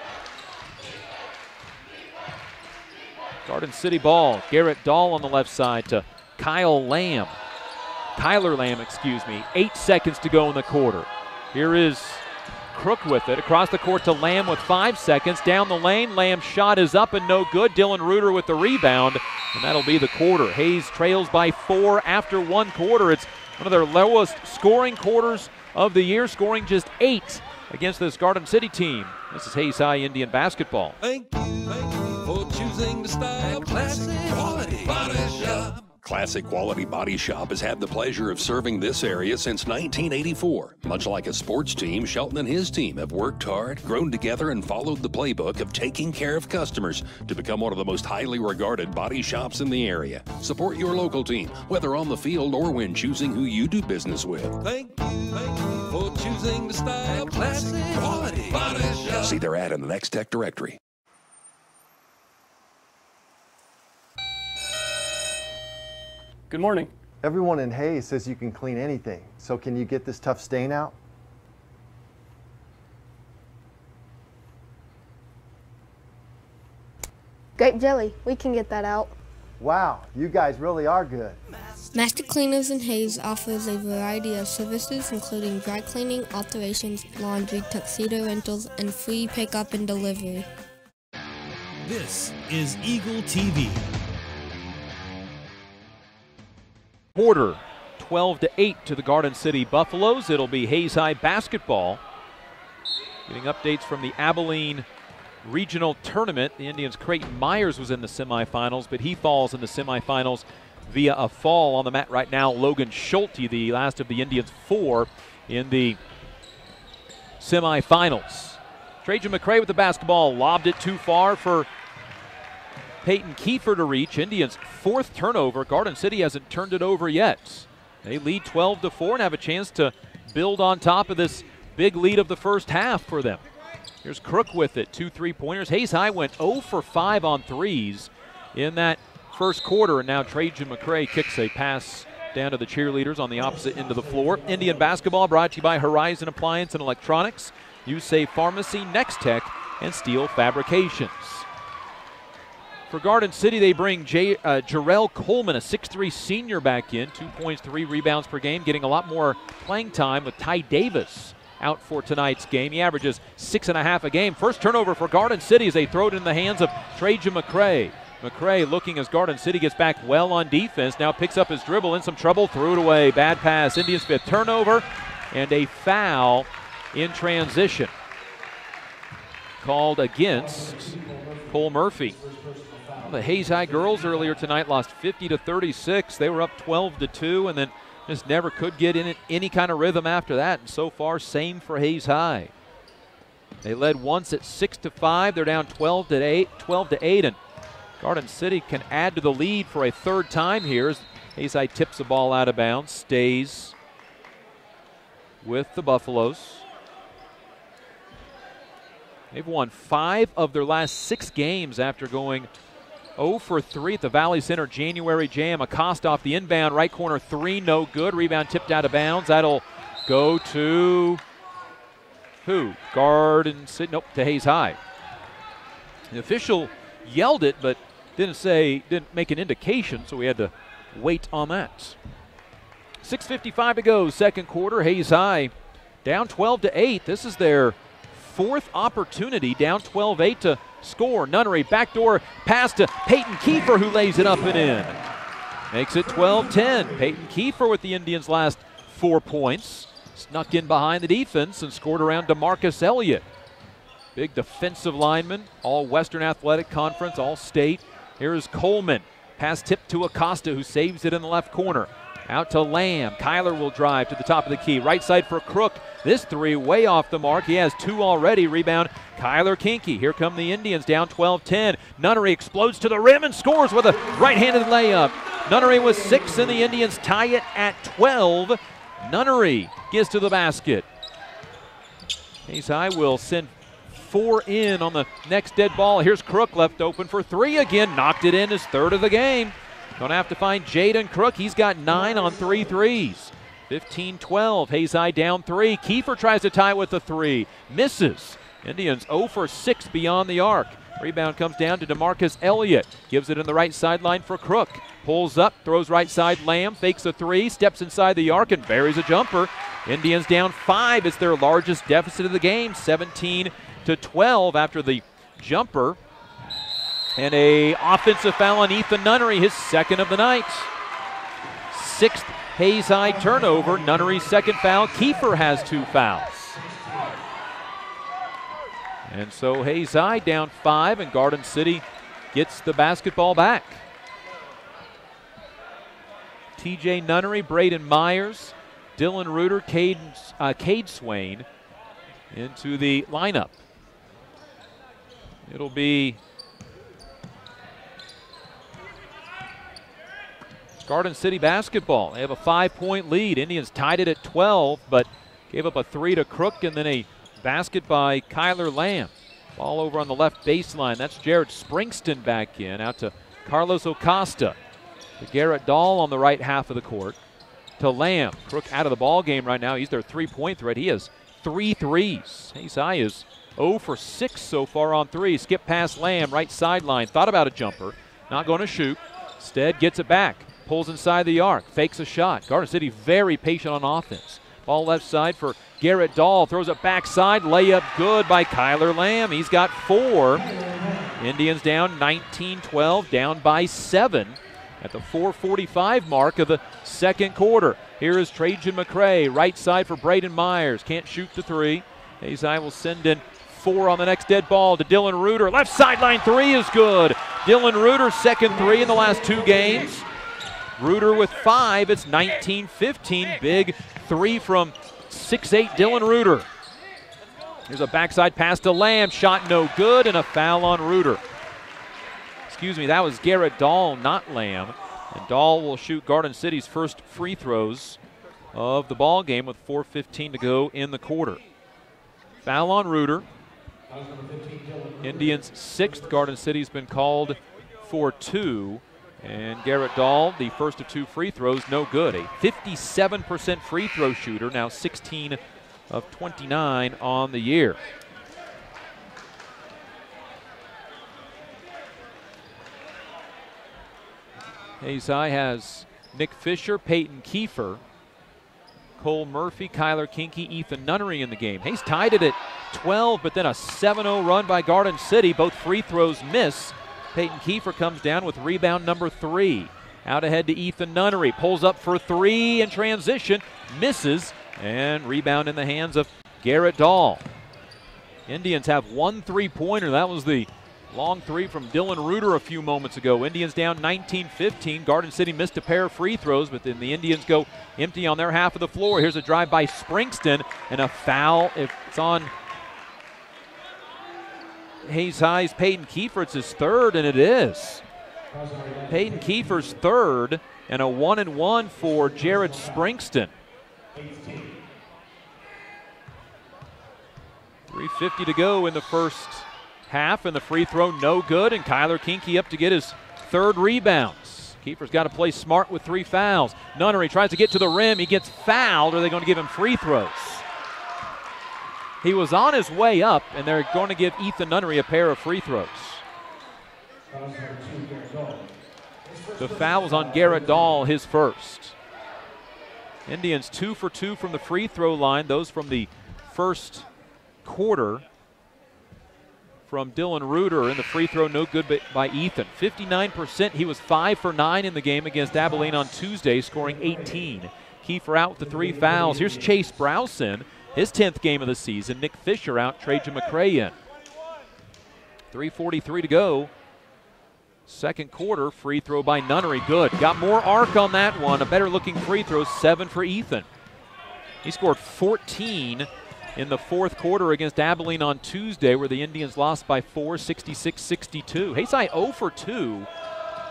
Speaker 9: Garden City ball. Garrett Dahl on the left side to Kyler Lamb, 8 seconds to go in the quarter. Here is Crook with it. Across the court to Lamb with 5 seconds. Down the lane, Lamb's shot is up and no good. Dylan Reuter with the rebound, and that'll be the quarter. Hayes trails by 4 after 1 quarter. It's one of their lowest scoring quarters of the year, scoring just 8 against this Garden City team. This is Hayes High Indian basketball.
Speaker 3: Thank you for choosing the style Classic Quality Body Shop.
Speaker 4: Classic Quality Body Shop has had the pleasure of serving this area since 1984. Much like a sports team, Shelton and his team have worked hard, grown together, and followed the playbook of taking care of customers to become one of the most highly regarded body shops in the area. Support your local team, whether on the field or when choosing who you do business with.
Speaker 3: Thank you for choosing the style Classic Quality Body Shop.
Speaker 4: See their ad in the Next Tech directory.
Speaker 10: Good morning.
Speaker 6: Everyone in Hayes says you can clean anything, so can you get this tough stain out?
Speaker 7: Grape jelly, we can get that out.
Speaker 6: Wow, you guys really are good.
Speaker 8: Master Cleaners in Hayes offers a variety of services including dry cleaning, alterations, laundry, tuxedo rentals, and free pickup and delivery.
Speaker 1: This is Eagle TV.
Speaker 9: Quarter 12-8 to the Garden City Buffaloes. It'll be Hayes High basketball. Getting updates from the Abilene Regional Tournament. The Indians' Creighton Myers was in the semifinals, but he falls in the semifinals via a fall. On the mat right now, Logan Schulte, the last of the Indians' 4 in the semifinals. Trajan McCray with the basketball, lobbed it too far for Peyton Kiefer to reach. Indians' 4th turnover. Garden City hasn't turned it over yet. They lead 12-4 and have a chance to build on top of this big lead of the first half for them. Here's Crook with it, 2 3-pointers. Hayes High went 0 for 5 on threes in that first quarter, and now Trajan McCray kicks a pass down to the cheerleaders on the opposite end of the floor. Indian basketball brought to you by Horizon Appliance and Electronics, USAVE Pharmacy, Next Tech, and Steel Fabrications. For Garden City, they bring Jarrell Coleman, a 6'3 senior, back in. 2 points, 3 rebounds per game, getting a lot more playing time with Ty Davis out for tonight's game. He averages 6.5 a game. First turnover for Garden City as they throw it in the hands of Trajan McCray. McCray looking as Garden City gets back well on defense. Now picks up his dribble, in some trouble, threw it away. Bad pass. Indians' 5th turnover and a foul in transition called against Cole Murphy. The Hayes High girls earlier tonight lost 50-36. They were up 12-2 and then just never could get in any kind of rhythm after that. And so far, same for Hayes High. They led once at 6-5. They're down 12-8, and Garden City can add to the lead for a 3rd time here as Hayes High tips the ball out of bounds, stays with the Buffaloes. They've won 5 of their last 6 games after going 0 for 3 at the Valley Center January Jam. Acosta off the inbound, right corner 3, no good. Rebound tipped out of bounds. That'll go to Who? Garden City? Nope, to Hayes High. The official yelled it, but didn't make an indication, so we had to wait on that. 6:55 to go, second quarter. Hayes High down 12-8. This is their fourth opportunity, down 12-8 to score. Nunnery backdoor pass to Peyton Kiefer, who lays it up and in. Makes it 12-10. Peyton Kiefer with the Indians' last 4 points. Snuck in behind the defense and scored around DeMarcus Elliott. Big defensive lineman, all Western Athletic Conference, all state. Here is Coleman. Pass tip to Acosta, who saves it in the left corner. Out to Lamb. Kyler will drive to the top of the key. Right side for Crook. This three way off the mark. He has 2 already. Rebound, Kyler Kinky. Here come the Indians down 12-10. Nunnery explodes to the rim and scores with a right-handed layup. Nunnery with 6 and the Indians tie it at 12. Nunnery gets to the basket. Hayes High will send 4 in on the next dead ball. Here's Crook left open for 3 again. Knocked it in, his 3rd of the game. Going to have to find Jaden Crook. He's got 9 on 3 threes. 15-12. Hayes High down 3. Kiefer tries to tie with the 3. Misses. Indians 0 for 6 beyond the arc. Rebound comes down to DeMarcus Elliott. Gives it in the right sideline for Crook. Pulls up, throws right side. Lamb fakes a 3, steps inside the arc and buries a jumper. Indians down 5. It's their largest deficit of the game, 17-12 after the jumper. And a offensive foul on Ethan Nunnery, his 2nd of the night. 6th Hayes High turnover. Nunnery's 2nd foul. Kiefer has 2 fouls. And so Hayes High down 5, and Garden City gets the basketball back. TJ Nunnery, Braden Myers, Dylan Reuter, Cade Swain into the lineup. It'll be Garden City basketball. They have a 5-point lead. Indians tied it at 12, but gave up a 3 to Crook and then a basket by Kyler Lamb. Ball over on the left baseline. That's Jared Springston back in. Out to Carlos Acosta. To Garrett Dahl on the right half of the court. To Lamb. Crook out of the ball game right now. He's their 3-point threat. He has 3 threes. Hayes High is 0 for 6 so far on 3. Skip past Lamb, right sideline. Thought about a jumper. Not going to shoot. Instead gets it back. Pulls inside the arc. Fakes a shot. Garden City very patient on offense. Ball left side for Garrett Dahl. Throws it backside. Layup good by Kyler Lamb. He's got 4. Indians down 19-12. Down by 7 at the 4:45 mark of the second quarter. Here is Trajan McCray. Right side for Braden Myers. Can't shoot the 3. Hayes High will send in 4 on the next dead ball to Dylan Reuter. Left sideline 3 is good. Dylan Reuter, 2nd 3 in the last 2 games. Reuter with 5. It's 19-15. Big 3 from 6'8" Dylan Reuter. Here's a backside pass to Lamb. Shot no good, and a foul on Reuter. Excuse me, that was Garrett Dahl, not Lamb. And Dahl will shoot Garden City's first free throws of the ball game with 4:15 to go in the quarter. Foul on Reuter. Indians 6th. Garden City's been called for 2. And Garrett Dahl, the first of 2 free throws, no good. A 57% free throw shooter, now 16 of 29 on the year. Hayes High has Nick Fisher, Peyton Kiefer, Cole Murphy, Kyler Kinky, Ethan Nunnery in the game. Hayes tied it at 12, but then a 7-0 run by Garden City. Both free throws miss. Peyton Kiefer comes down with rebound number 3. Out ahead to Ethan Nunnery. Pulls up for 3 in transition. Misses. And rebound in the hands of Garrett Dahl. Indians have 1 3-pointer. That was the long 3 from Dylan Reuter a few moments ago. Indians down 19-15. Garden City missed a pair of free throws, but then the Indians go empty on their half of the floor. Here's a drive by Springston and a foul. If it's on Hayes High's Peyton Kiefer, it's his 3rd, and it is. Peyton Kiefer's 3rd, and a 1-and-1 for Jared Springston. 3:50 to go in the first half, and the free throw no good, and Kyler Kinky up to get his 3rd rebounds. Kiefer's got to play smart with 3 fouls. Nunnery tries to get to the rim. He gets fouled. Are they going to give him free throws? He was on his way up, and they're going to give Ethan Nunnery a pair of free throws. The foul was on Garrett Dahl, his first. Indians 2 for 2 from the free throw line, those from the first quarter. From Dylan Reuter, and the free throw no good by Ethan. 59%. He was 5 for 9 in the game against Abilene on Tuesday, scoring 18. Kiefer out with the 3 fouls. Here's Chase Browse in, his 10th game of the season. Nick Fisher out, Trajan McCray in. 3:43 to go. Second quarter, free throw by Nunnery, good. Got more arc on that one, a better looking free throw, 7 for Ethan. He scored 14 in the fourth quarter against Abilene on Tuesday, where the Indians lost by 4, 66-62. Hayes High 0 for 2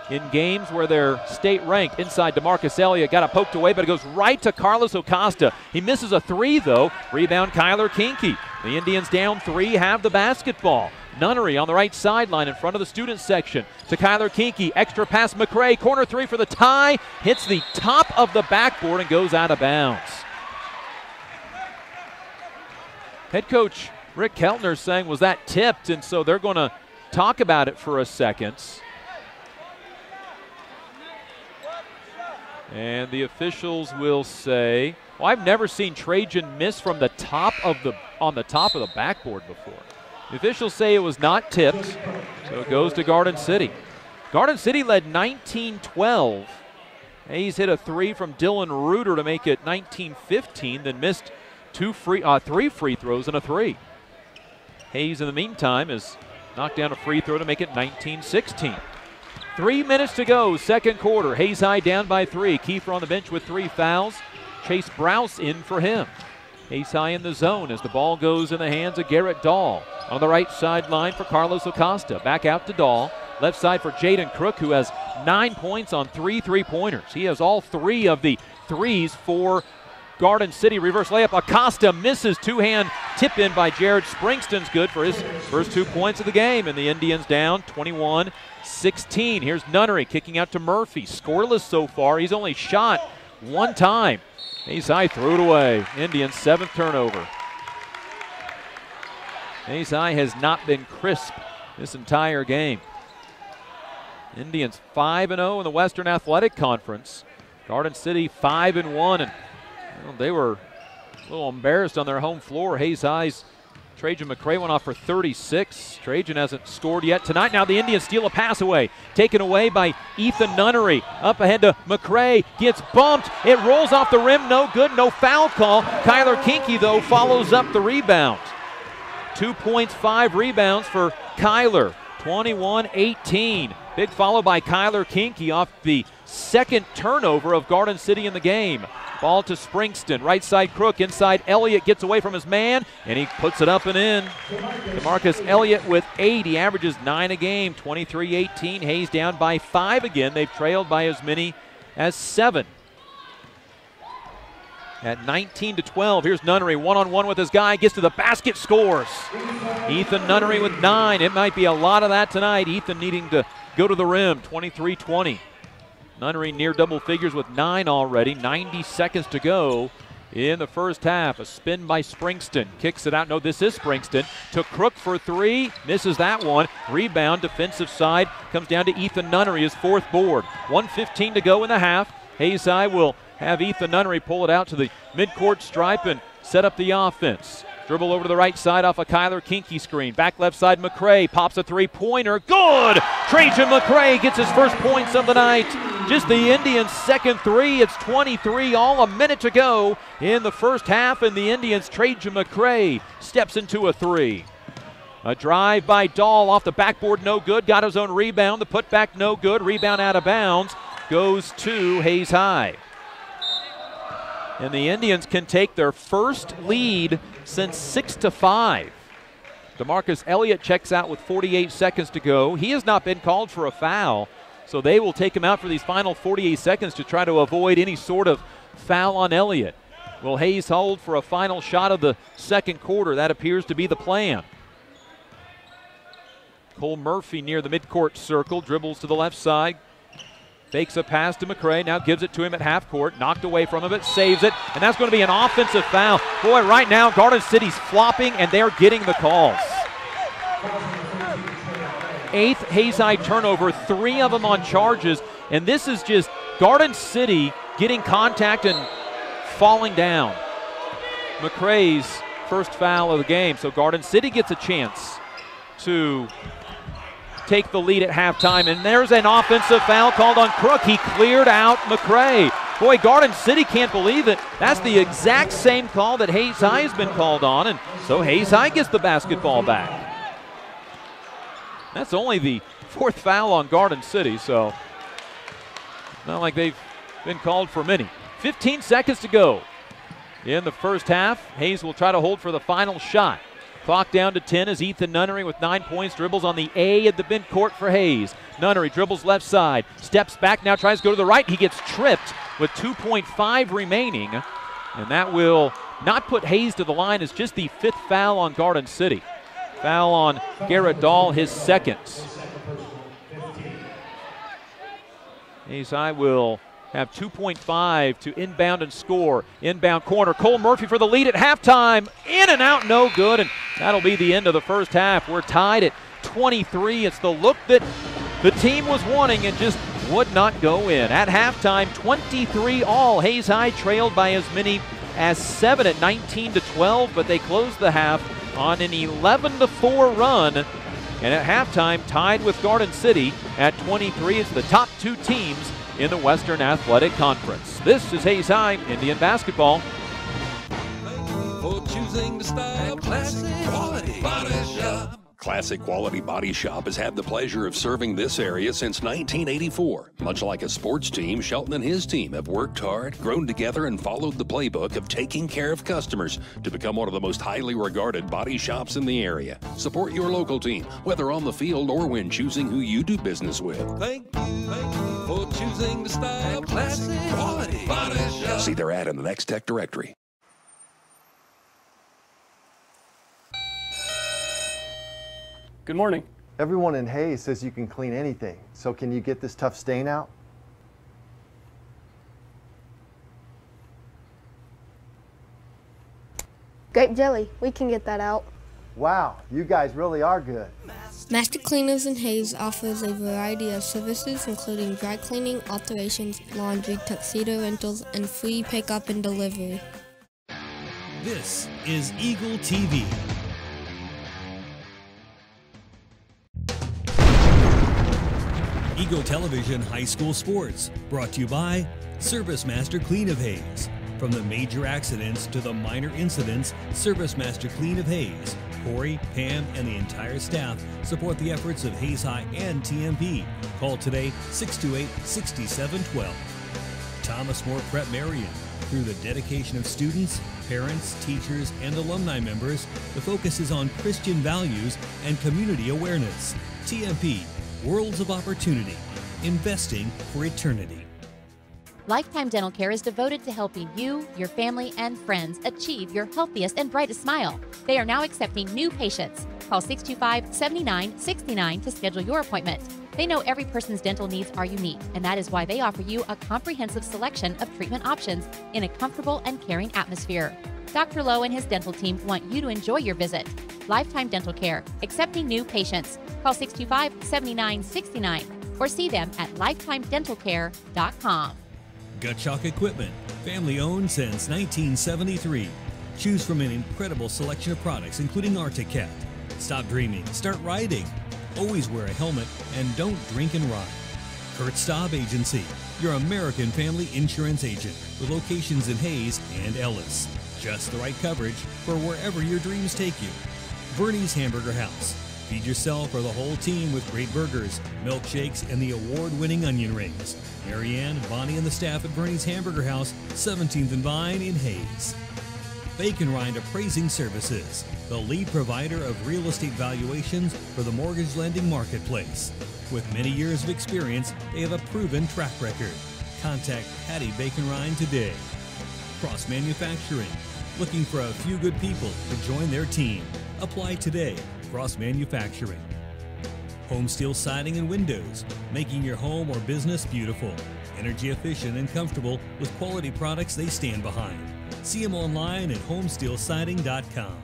Speaker 9: in games where they're state ranked. Inside DeMarcus Elliott, got it poked away, but it goes right to Carlos Acosta. He misses a 3 though. Rebound Kyler Kinky. The Indians down 3, have the basketball. Nunnery on the right sideline in front of the student section to Kyler Kinky. Extra pass McCray, corner 3 for the tie. Hits the top of the backboard and goes out of bounds. Head coach Rick Keltner saying, was that tipped? And so they're going to talk about it for a second. And the officials will say, well, I've never seen Trajan miss from the top of on the top of the backboard before. The officials say it was not tipped, so it goes to Garden City. Garden City led 19-12. Hayes hit a 3 from Dylan Reuter to make it 19-15, then missed 3 free throws and a 3. Hayes, in the meantime, has knocked down a free throw to make it 19-16. 3 minutes to go, second quarter. Hayes High down by 3. Kiefer on the bench with 3 fouls. Chase Browse in for him. Hayes High in the zone as the ball goes in the hands of Garrett Dahl. On the right sideline for Carlos Acosta. Back out to Dahl. Left side for Jaden Crook, who has 9 points on 3 3-pointers. He has all 3 of the threes for Garden City. Reverse layup. Acosta misses. 2-hand tip in by Jared Springston's good for his first 2 points of the game. And the Indians down 21-16. Here's Nunnery kicking out to Murphy. Scoreless so far. He's only shot 1 time. Hayes High threw it away. Indians 7th turnover. Hayes High has not been crisp this entire game. Indians 5-0 in the Western Athletic Conference. Garden City 5-1, and they were a little embarrassed on their home floor. Hayes High's Trajan McCray went off for 36. Trajan hasn't scored yet tonight. Now the Indians steal a pass away. Taken away by Ethan Nunnery. Up ahead to McCray. Gets bumped. It rolls off the rim. No good. No foul call. Kyler Kinky, though, follows up the rebound. 2 points, 5 rebounds for Kyler. 21-18. Big follow by Kyler Kinky off the second turnover of Garden City in the game. Ball to Springston, right side Crook, inside Elliott, gets away from his man, and he puts it up and in. DeMarcus Elliott with 8, he averages 9 a game, 23-18. Hayes down by 5 again. They've trailed by as many as 7. At 19-12, here's Nunnery, one-on-one with his guy, gets to the basket, scores. Ethan Nunnery with 9. It might be a lot of that tonight. Ethan needing to go to the rim, 23-20. Nunnery near double figures with 9 already. 90 seconds to go in the first half. A spin by Springston. Kicks it out. No, this is Springston. To Crook for 3. Misses that one. Rebound, defensive side. Comes down to Ethan Nunnery, his 4th board. 1:15 to go in the half. Hayes High will have Ethan Nunnery pull it out to the midcourt stripe and set up the offense. Dribble over to the right side off a Kyler Kinky screen. Back left side, McCray pops a 3-pointer. Good! Trajan McCray gets his first points of the night. Just the Indians' second 3. It's 23, all a minute to go in the first half, and the Indians' Trajan McCray steps into a 3. A drive by Dahl off the backboard, no good. Got his own rebound. The putback, no good. Rebound out of bounds. Goes to Hayes High. And the Indians can take their first lead since 6-5. DeMarcus Elliott checks out with 48 seconds to go. He has not been called for a foul, so they will take him out for these final 48 seconds to try to avoid any sort of foul on Elliott. Will Hayes hold for a final shot of the second quarter? That appears to be the plan. Cole Murphy near the midcourt circle, dribbles to the left side. Fakes a pass to McCray, now gives it to him at half court. Knocked away from him, but saves it. And that's going to be an offensive foul. Boy, right now, Garden City's flopping, and they're getting the calls. 8th Hayes High turnover, 3 of them on charges. And this is just Garden City getting contact and falling down. McCray's first foul of the game. So Garden City gets a chance to take the lead at halftime, and there's an offensive foul called on Crook. He cleared out McCray. Boy, Garden City can't believe it. That's the exact same call that Hayes High has been called on, and so Hayes High gets the basketball back. That's only the 4th foul on Garden City, so not like they've been called for many. 15 seconds to go in the first half. Hayes will try to hold for the final shot. Clock down to 10 as Ethan Nunnery with 9 points dribbles on the A at the midcourt for Hayes. Nunnery dribbles left side, steps back, now tries to go to the right. He gets tripped with 2.5 remaining, and that will not put Hayes to the line. It's just the 5th foul on Garden City. Foul on Garrett Dahl, his 2nd. Hayes High will have 2.5 to inbound and score. Inbound corner, Cole Murphy for the lead at halftime. In and out, no good, and that'll be the end of the first half. We're tied at 23. It's the look that the team was wanting and just would not go in. At halftime, 23 all. Hayes High trailed by as many as 7 at 19-12, but they closed the half on an 11-4 run. And at halftime, tied with Garden City at 23. It's the top 2 teams in the Western Athletic Conference. This is Hayes High Indian basketball.
Speaker 3: For choosing the style, classic quality body shop.
Speaker 4: Classic Quality Body Shop has had the pleasure of serving this area since 1984. Much like a sports team, Shelton and his team have worked hard, grown together, and followed the playbook of taking care of customers to become one of the most highly regarded body shops in the area. Support your local team, whether on the field or when choosing who you do business with.
Speaker 3: Thank you for choosing the style, classic quality body shop.
Speaker 4: See their ad in the Next Tech directory.
Speaker 10: Good morning.
Speaker 6: Everyone in Hayes says you can clean anything, so can you get this tough stain out?
Speaker 7: Grape jelly, we can get that out.
Speaker 6: Wow, you guys really are good.
Speaker 8: Master Cleaners in Hayes offers a variety of services including dry cleaning, alterations, laundry, tuxedo rentals, and free pickup and delivery.
Speaker 1: This is Eagle TV. Eagle Television High School Sports, brought to you by Service Master Clean of Hayes. From the major accidents to the minor incidents, Service Master Clean of Hayes. Corey, Pam, and the entire staff support the efforts of Hayes High and TMP. Call today 628-6712. Thomas More Prep Marion. Through the dedication of students, parents, teachers, and alumni members, the focus is on Christian values and community awareness. TMP. Worlds of Opportunity, investing for eternity.
Speaker 2: Lifetime Dental Care is devoted to helping you, your family, and friends achieve your healthiest and brightest smile. They are now accepting new patients. Call 625-7969 to schedule your appointment. They know every person's dental needs are unique, and that is why they offer you a comprehensive selection of treatment options in a comfortable and caring atmosphere. Dr. Lowe and his dental team want you to enjoy your visit. Lifetime Dental Care, accepting new patients. Call 625-7969 or see them at lifetimedentalcare.com.
Speaker 1: Gut Shock Equipment, family owned since 1973. Choose from an incredible selection of products, including Arctic Cat. Stop dreaming, start riding. Always wear a helmet and don't drink and ride. Kurt Staub Agency, your American family insurance agent with locations in Hayes and Ellis. Just the right coverage for wherever your dreams take you. Bernie's Hamburger House. Feed yourself or the whole team with great burgers, milkshakes, and the award-winning onion rings. Marianne, Bonnie, and the staff at Bernie's Hamburger House, 17th and Vine in Hayes. Bacon Rind Appraising Services, the lead provider of real estate valuations for the mortgage lending marketplace. With many years of experience, they have a proven track record. Contact Patty Bacon Rind today. Cross Manufacturing, looking for a few good people to join their team. Apply today. Cross Manufacturing. Home steel siding and windows, making your home or business beautiful. Energy efficient and comfortable with quality products they stand behind. See them online at homesteelsiding.com.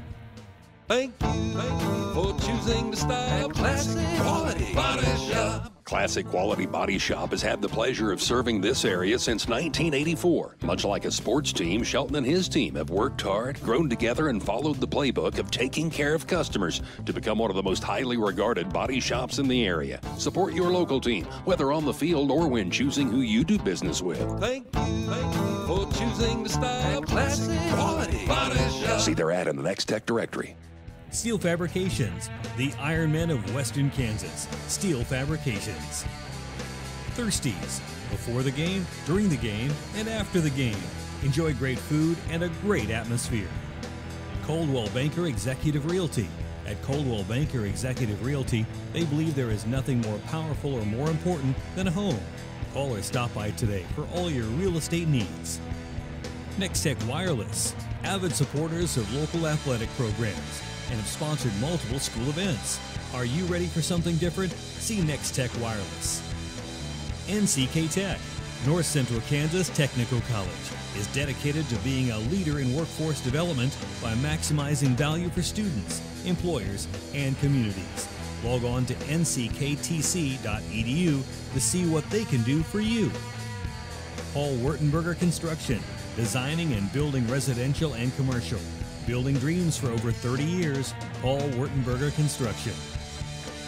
Speaker 3: Thank you for choosing the style Classic Quality Body Shop.
Speaker 4: Classic Quality Body Shop has had the pleasure of serving this area since 1984. Much like a sports team, Shelton and his team have worked hard, grown together, and followed the playbook of taking care of customers to become one of the most highly regarded body shops in the area. Support your local team, whether on the field or when choosing who you do business with.
Speaker 3: Thank you for choosing the style Classic Quality Body Shop.
Speaker 4: See their ad in the Next Tech directory.
Speaker 1: Steel Fabrications, the Ironmen of Western Kansas. Steel Fabrications. Thirsties, before the game, during the game, and after the game. Enjoy great food and a great atmosphere. Coldwell Banker Executive Realty. At Coldwell Banker Executive Realty, they believe there is nothing more powerful or more important than a home. Call or stop by today for all your real estate needs. Next Tech Wireless, avid supporters of local athletic programs, and have sponsored multiple school events. Are you ready for something different? See Next Tech Wireless. NCK Tech, North Central Kansas Technical College, is dedicated to being a leader in workforce development by maximizing value for students, employers, and communities. Log on to ncktc.edu to see what they can do for you. Paul Wertenberger Construction, designing and building residential and commercial. Building dreams for over 30 years, Paul Wertenberger Construction.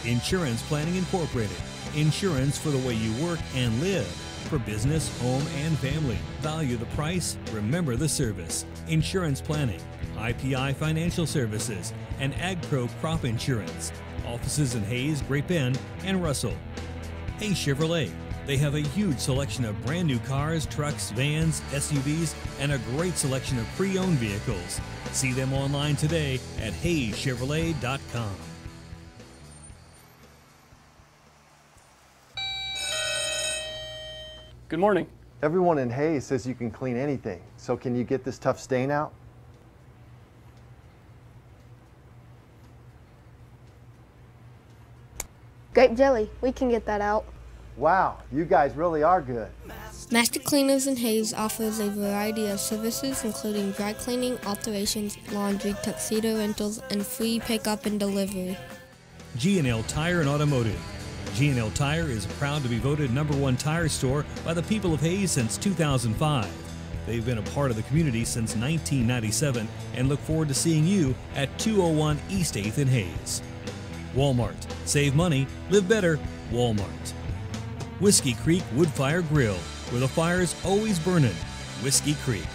Speaker 1: Insurance Planning Incorporated. Insurance for the way you work and live. For business, home, and family. Value the price, remember the service. Insurance Planning. IPI Financial Services. And AgPro Crop Insurance. Offices in Hayes, Great Bend, and Russell. Hayes Chevrolet. They have a huge selection of brand new cars, trucks, vans, SUVs, and a great selection of pre-owned vehicles. See them online today at HayesChevrolet.com.
Speaker 10: Good morning.
Speaker 6: Everyone in Hayes says you can clean anything. So can you get this tough stain out?
Speaker 7: Grape jelly, we can get that out.
Speaker 6: Wow, you guys really are good.
Speaker 8: Master Cleaners in Hayes offers a variety of services including dry cleaning, alterations, laundry, tuxedo rentals, and free pickup and delivery.
Speaker 1: G&L Tire and Automotive. G&L Tire is proud to be voted #1 tire store by the people of Hayes since 2005. They've been a part of the community since 1997 and look forward to seeing you at 201 East 8th in Hayes. Walmart. Save money, live better, Walmart. Whiskey Creek Woodfire Grill, where the fire's always burning. Whiskey Creek.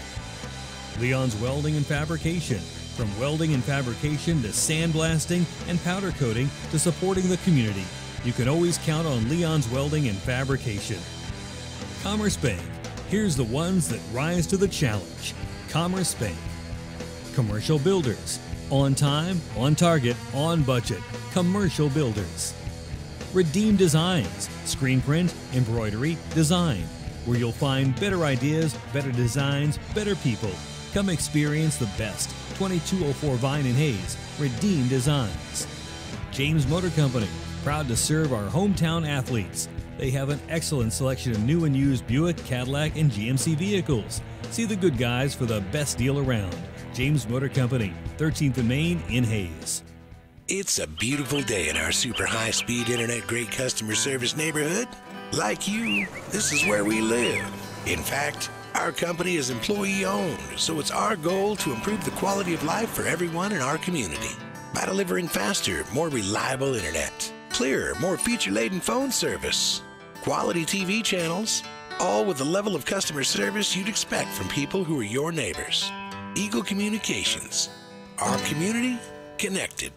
Speaker 1: Leon's Welding and Fabrication. From welding and fabrication to sandblasting and powder coating to supporting the community, you can always count on Leon's Welding and Fabrication. Commerce Bank. Here's the ones that rise to the challenge. Commerce Bank. Commercial Builders. On time, on target, on budget. Commercial Builders. Redeem Designs. Screen print, embroidery, design. Where you'll find better ideas, better designs, better people. Come experience the best. 2204 Vine in Hayes. Redeem Designs. James Motor Company. Proud to serve our hometown athletes. They have an excellent selection of new and used Buick, Cadillac, and GMC vehicles. See the good guys for the best deal around. James Motor Company, 13th and Main in Hayes.
Speaker 5: It's a beautiful day in our super high-speed internet great customer service neighborhood. Like you, this is where we live. In fact, our company is employee-owned, so it's our goal to improve the quality of life for everyone in our community by delivering faster, more reliable internet, clearer, more feature-laden phone service, quality TV channels, all with the level of customer service you'd expect from people who are your neighbors. Eagle Communications. Our community connected.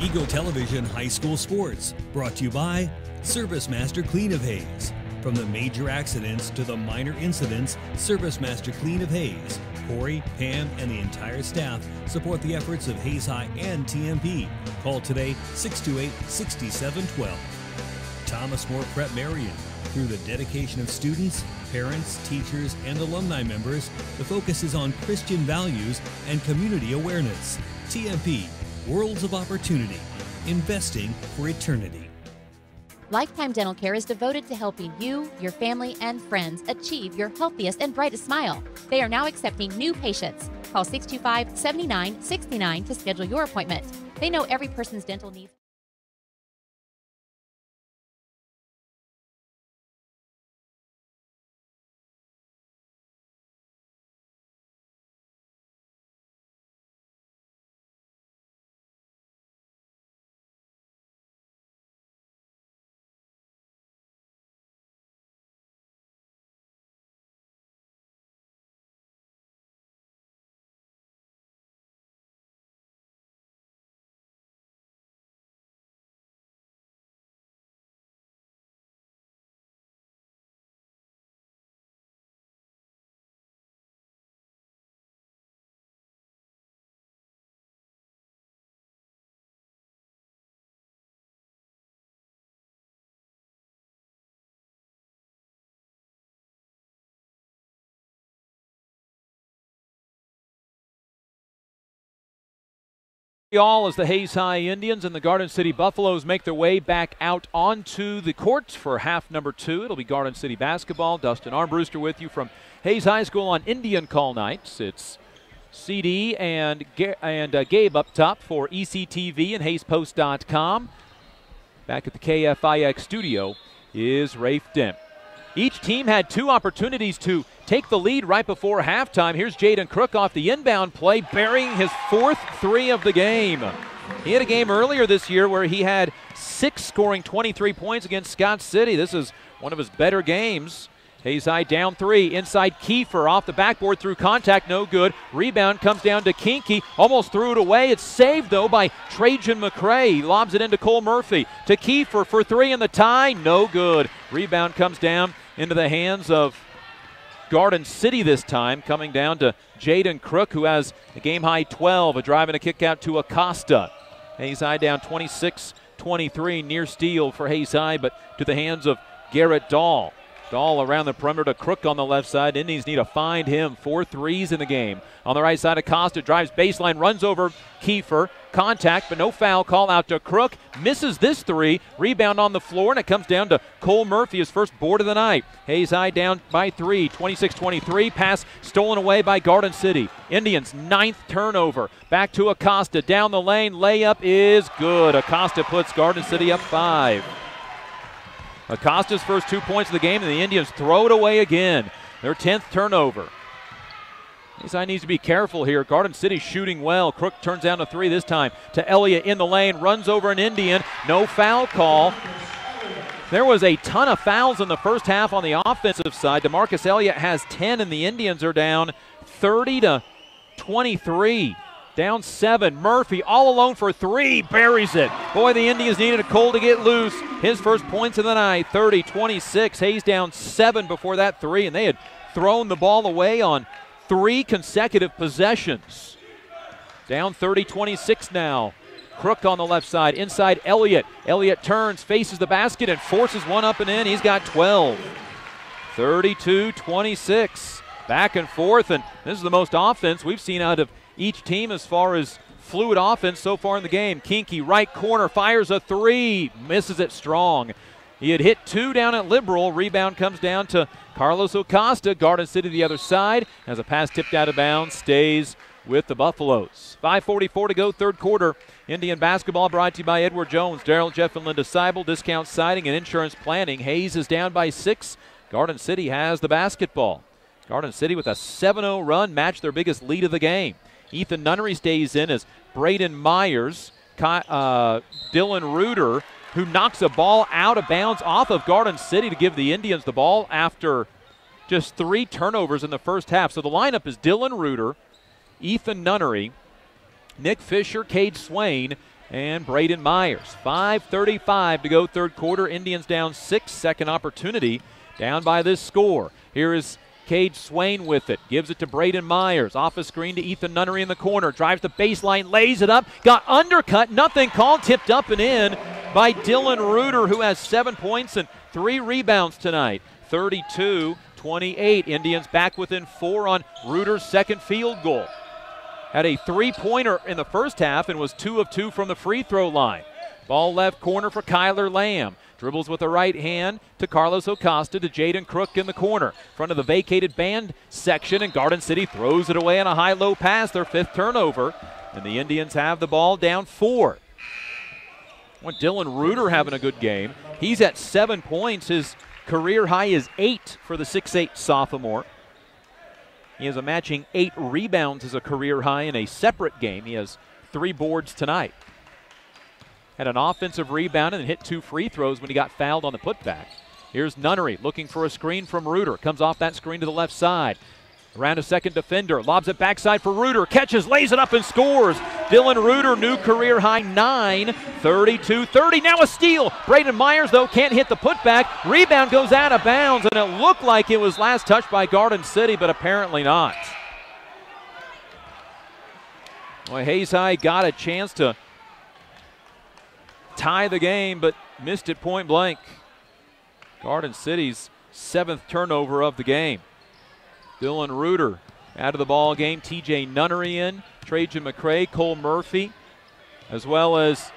Speaker 1: Eagle Television High School Sports, brought to you by Service Master Clean of Hayes. From the major accidents to the minor incidents, Service Master Clean of Hayes. Corey, Pam, and the entire staff support the efforts of Hayes High and TMP. Call today 628-6712. Thomas More Prep Marion. Through the dedication of students, parents, teachers, and alumni members, the focus is on Christian values and community awareness. TMP, Worlds of Opportunity. investing for eternity.
Speaker 2: Lifetime Dental Care is devoted to helping you, your family, and friends achieve your healthiest and brightest smile. They are now accepting new patients. Call 625-7969 to schedule your appointment. They know every person's dental needs.
Speaker 9: All as the Hayes High Indians and the Garden City Buffaloes make their way back out onto the court for half number 2. It'll be Garden City basketball. Dustin Armbruster with you from Hayes High School on Indian call nights. It's CD and Gabe up top for ECTV and HayesPost.com. Back at the KFIX studio is Rafe Dent. Each team had 2 opportunities to take the lead right before halftime. Here's Jaden Crook off the inbound play, burying his 4th 3 of the game. He had a game earlier this year where he had 6 scoring 23 points against Scott City. This is one of his better games. Hayes High down 3. Inside Kiefer off the backboard through contact, no good. Rebound comes down to Kinky. Almost threw it away. It's saved, though, by Trajan McCray. He lobs it into Cole Murphy. To Kiefer for 3 in the tie, no good. Rebound comes down into the hands of Garden City this time, coming down to Jaden Crook, who has a game-high 12, a drive and a kick out to Acosta. Hayes High down 26-23, near steal for Hayes High, but to the hands of Garrett Dahl. Dahl around the perimeter to Crook on the left side. Indians need to find him. 4 threes in the game. On the right side, Acosta drives baseline, runs over Kiefer. Contact, but no foul call out to Crook. Misses this 3. Rebound on the floor, and it comes down to Cole Murphy, his first board of the night. Hayes High down by 3, 26-23. Pass stolen away by Garden City. Indians' 9th turnover. Back to Acosta, down the lane. Layup is good. Acosta puts Garden City up 5. Acosta's first 2 points of the game, and the Indians throw it away again. Their 10th turnover. Hayes High needs to be careful here. Garden City shooting well. Crook turns down a 3 this time to Elliott in the lane. Runs over an Indian. No foul call. There was a ton of fouls in the first half on the offensive side. DeMarcus Elliott has 10, and the Indians are down 30-23. Down 7. Murphy all alone for 3. Buries it. Boy, the Indians needed a Cole to get loose. His first points of the night, 30-26. Hayes down 7 before that 3, and they had thrown the ball away on 3 consecutive possessions. Down 30-26 now. Crook on the left side. Inside Elliott. Elliott turns, faces the basket, and forces one up and in. He's got 12. 32-26. Back and forth, and this is the most offense we've seen out of each team as far as fluid offense so far in the game. Kinky, right corner, fires a 3. Misses it strong. He had hit 2 down at Liberal. Rebound comes down to Carlos Acosta. Garden City the other side. As a pass tipped out of bounds, stays with the Buffaloes. 5:44 to go, 3rd quarter. Indian basketball brought to you by Edward Jones, Darrell, Jeff, and Linda Seibel, Discount Siding and Insurance Planning. Hayes is down by 6. Garden City has the basketball. Garden City with a 7-0 run, matched their biggest lead of the game. Ethan Nunnery stays in as Braden Myers, Dylan Reuter, who knocks a ball out of bounds off of Garden City to give the Indians the ball after just 3 turnovers in the first half. So the lineup is Dylan Reuter, Ethan Nunnery, Nick Fisher, Cade Swain, and Braden Myers. 5:35 to go, 3rd quarter. Indians down 6, second opportunity, down by this score. Here is Cade Swain with it. Gives it to Braden Myers. Off a screen to Ethan Nunnery in the corner. Drives the baseline, lays it up. Got undercut. Nothing called. Tipped up and in by Dylan Reuter, who has 7 points and 3 rebounds tonight. 32-28. Indians back within 4 on Reuter's second field goal. Had a 3-pointer in the first half and was 2 of 2 from the free throw line. Ball left corner for Kyler Lamb. Dribbles with the right hand to Carlos Acosta to Jaden Crook in the corner. Front of the vacated band section, and Garden City throws it away on a high-low pass, their 5th turnover. And the Indians have the ball down 4. Well, Dylan Reuter having a good game. He's at 7 points. His career high is 8 for the 6'8 sophomore. He has a matching 8 rebounds as a career high in a separate game. He has 3 boards tonight. Had an offensive rebound and hit 2 free throws when he got fouled on the putback. Here's Nunnery looking for a screen from Reuter. Comes off that screen to the left side. Around a second defender. Lobs it backside for Reuter. Catches, lays it up, and scores. Dylan Reuter, new career high 9, 32-30. Now a steal. Braden Myers, though, can't hit the putback. Rebound goes out of bounds, and it looked like it was last touched by Garden City, but apparently not. Well, Hayes High got a chance to tie the game, but missed it point blank. Garden City's 7th turnover of the game. Dylan Reuter out of the ball game. TJ Nunnery in, Trajan McCray, Cole Murphy, as well as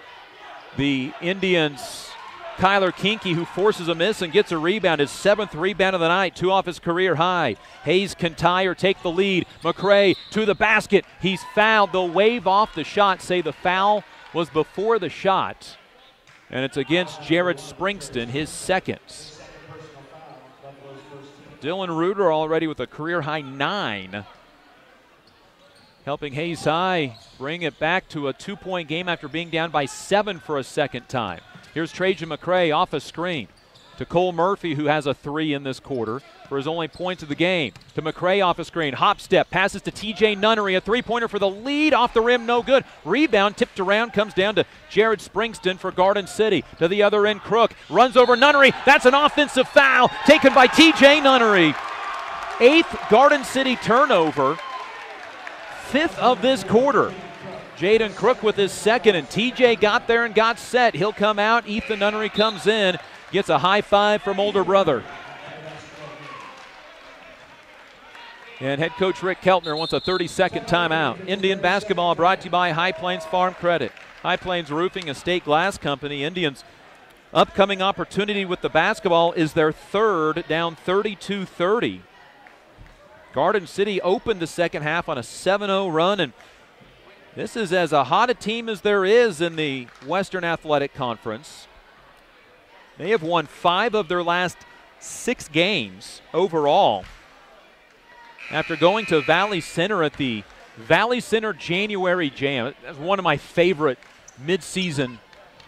Speaker 9: the Indians' Kyler Kinky, who forces a miss and gets a rebound. His 7th rebound of the night, 2 off his career high. Hayes can tie or take the lead. McCray to the basket. He's fouled. They'll wave off the shot, say the foul was before the shot. And it's against Jared Springston, his 2nd. Dylan Reuter already with a career-high 9. Helping Hayes High bring it back to a 2-point game after being down by 7 for a second time. Here's Trajan McCray off a screen to Cole Murphy, who has a 3 in this quarter for his only points of the game. To McCray off a screen. Hop step. Passes to TJ Nunnery. A 3-pointer for the lead. Off the rim. No good. Rebound tipped around. Comes down to Jared Springston for Garden City. To the other end, Crook. Runs over Nunnery. That's an offensive foul taken by TJ Nunnery. 8th Garden City turnover. 5th of this quarter. Jaden Crook with his 2nd, and TJ got there and got set. He'll come out. Ethan Nunnery comes in. Gets a high five from older brother. And head coach Rick Keltner wants a 30-second timeout. Indian basketball brought to you by High Plains Farm Credit. High Plains Roofing, a state glass company. Indians' upcoming opportunity with the basketball is their 3rd, down 32-30. Garden City opened the second half on a 7-0 run, and this is as hot a team as there is in the Western Athletic Conference. They have won 5 of their last 6 games overall. After going to Valley Center at the Valley Center January Jam. That's one of my favorite midseason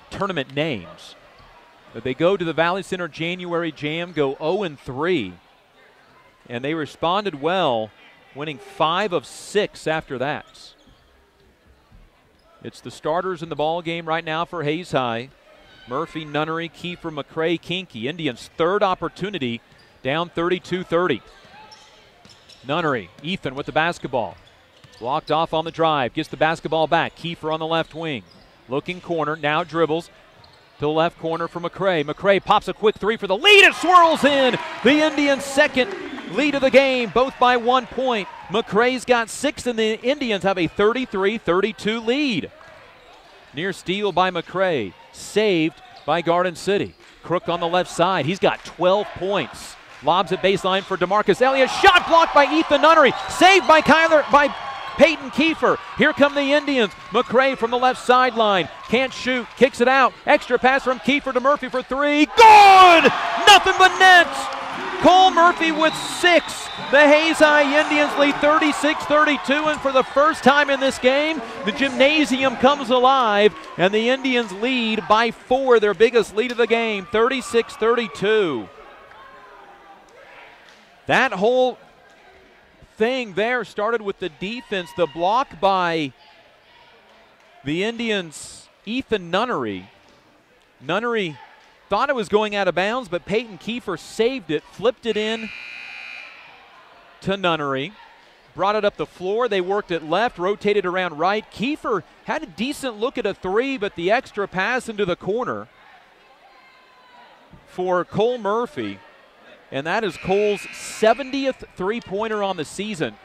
Speaker 9: tournament names. But they go to the Valley Center January Jam, go 0-3. And they responded well, winning 5 of 6 after that. It's the starters in the ball game right now for Hayes High. Murphy, Nunnery, Kiefer, McCray, Kinky. Indians' 3rd opportunity, down 32-30. Nunnery, Ethan with the basketball. Blocked off on the drive, gets the basketball back. Kiefer on the left wing. Looking corner, now dribbles to the left corner for McCray. McCray pops a quick 3 for the lead. It swirls in. The Indians' 2nd lead of the game, both by 1 point. McCray's got 6, and the Indians have a 33-32 lead. Near steal by McCray, saved by Garden City. Crook on the left side, he's got 12 points. Lobs at baseline for DeMarcus Elliott. Shot blocked by Ethan Nunnery. Saved by Peyton Kiefer. Here come the Indians. McCray from the left sideline. Can't shoot. Kicks it out. Extra pass from Kiefer to Murphy for 3. Good! Nothing but nets. Cole Murphy with 6. The Hayes High Indians lead 36-32, and for the first time in this game, the gymnasium comes alive, and the Indians lead by 4, their biggest lead of the game, 36-32. That whole thing there started with the defense. The block by the Indians' Ethan Nunnery. Nunnery thought it was going out of bounds, but Peyton Kiefer saved it, flipped it in to Nunnery, brought it up the floor. They worked it left, rotated around right. Kiefer had a decent look at a 3, but the extra pass into the corner for Cole Murphy. And that is Cole's 70th three-pointer on the season.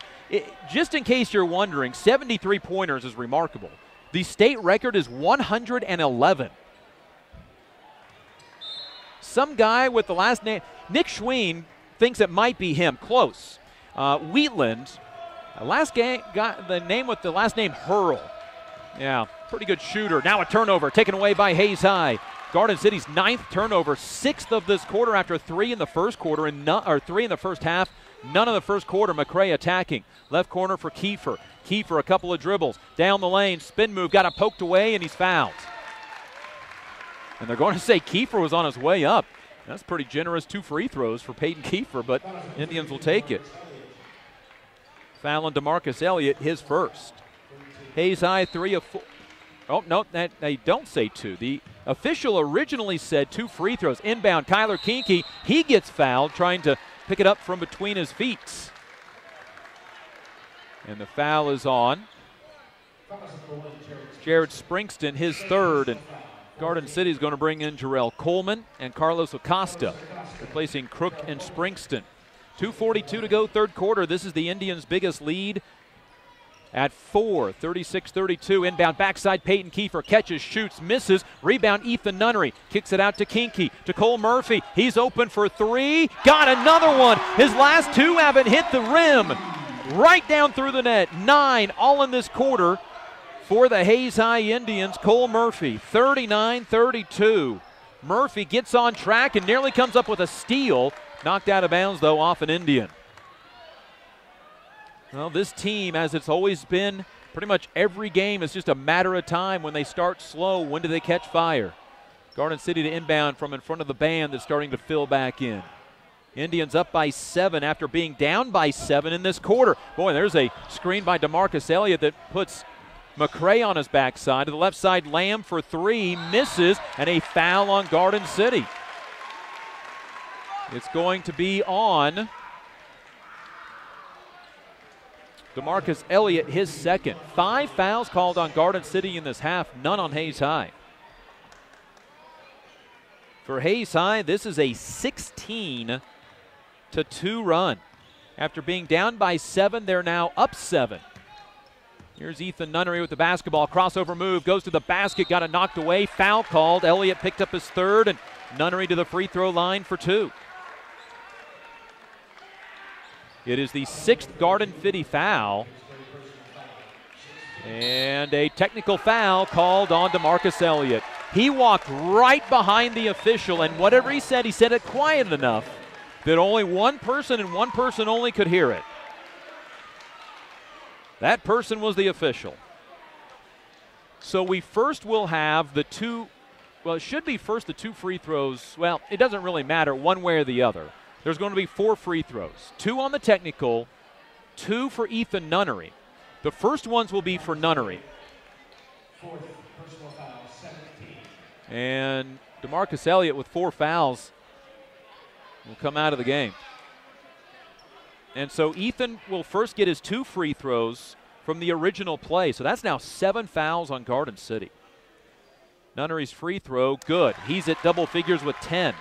Speaker 9: Just in case you're wondering, 73 pointers is remarkable. The state record is 111. some guy with the last name. Nick Schween thinks it might be him. Close. Wheatland, last game got the name with the last name Hurl. Yeah, pretty good shooter. Now a turnover taken away by Hayes High. Garden City's 9th turnover, 6th of this quarter after 3 in the first quarter, or 3 in the first half. None of the first quarter. McCray attacking. Left corner for Kiefer. Kiefer, a couple of dribbles. Down the lane, spin move, got it poked away, and he's fouled. And they're going to say Kiefer was on his way up. That's pretty generous 2 free throws for Peyton Kiefer, but Indians will take it. Foul on DeMarcus Elliott, his first. Hayes High 3 of 4. Oh, no, they don't say 2. The official originally said 2 free throws. Inbound, Kyler Kinke. He gets fouled trying to pick it up from between his feet. And the foul is on Jared Springston, his third. And Garden City is going to bring in Jarrell Coleman and Carlos Acosta, replacing Crook and Springston. 2:42 to go, third quarter. This is the Indians' biggest lead at 4, 36-32. Inbound backside, Peyton Kiefer catches, shoots, misses. Rebound, Ethan Nunnery kicks it out to Kinke, to Cole Murphy. He's open for 3. Got another one. His last 2 haven't hit the rim. Right down through the net. 9 all in this quarter for the Hayes High Indians. Cole Murphy, 39-32. Murphy gets on track and nearly comes up with a steal. Knocked out of bounds, though, off an Indian. Well, this team, as it's always been, pretty much every game is just a matter of time. When they start slow, when do they catch fire? Garden City to inbound from in front of the band that's starting to fill back in. Indians up by 7 after being down by 7 in this quarter. Boy, there's a screen by DeMarcus Elliott that puts McCray on his backside. To the left side, Lamb for 3, misses, and a foul on Garden City. It's going to be on DeMarcus Elliott, his second. 5 fouls called on Garden City in this half, none on Hayes High. For Hayes High, this is a 16-2 run. After being down by 7, they're now up 7. Here's Ethan Nunnery with the basketball. Crossover move, goes to the basket, got it knocked away. Foul called. Elliott picked up his third, and Nunnery to the free throw line for 2. It is the 6th Garden City foul. And a technical foul called on DeMarcus Elliott. He walked right behind the official, and whatever he said it quiet enough that only one person and one person only could hear it. That person was the official. So we first will have the 2, well, it should be first the 2 free throws. Well, it doesn't really matter one way or the other. There's going to be 4 free throws. 2 on the technical, 2 for Ethan Nunnery. The first ones will be for Nunnery. And DeMarcus Elliott with 4 fouls will come out of the game. And so Ethan will first get his 2 free throws from the original play. So that's now 7 fouls on Garden City. Nunnery's free throw, good. He's at double figures with 10.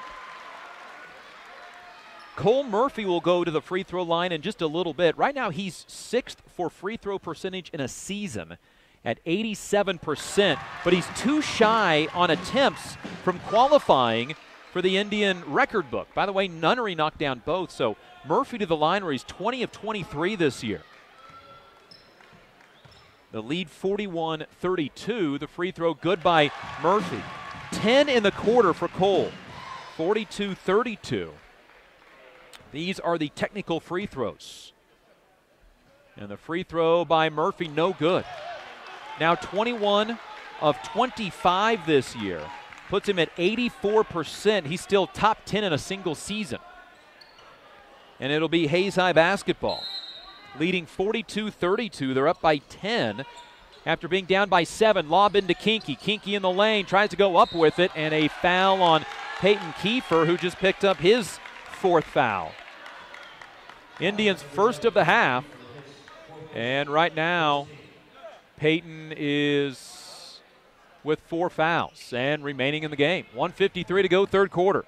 Speaker 9: Cole Murphy will go to the free throw line in just a little bit. Right now he's 6th for free throw percentage in a season at 87%, but he's too shy on attempts from qualifying for the Indian record book. By the way, Nunnery knocked down both, so Murphy to the line where he's 20 of 23 this year. The lead 41-32. The free throw good by Murphy. 10 in the quarter for Cole. 42-32. These are the technical free throws. And the free throw by Murphy, no good. Now 21 of 25 this year. Puts him at 84%. He's still top 10 in a single season. And it'll be Hayes High basketball. Leading 42-32. They're up by 10 after being down by 7. Lob into Kinke. Kinke in the lane, tries to go up with it, and a foul on Peyton Kiefer, who just picked up his 4th foul. Indians first of the half. And right now, Peyton is with 4 fouls and remaining in the game. 1:53 to go, third quarter.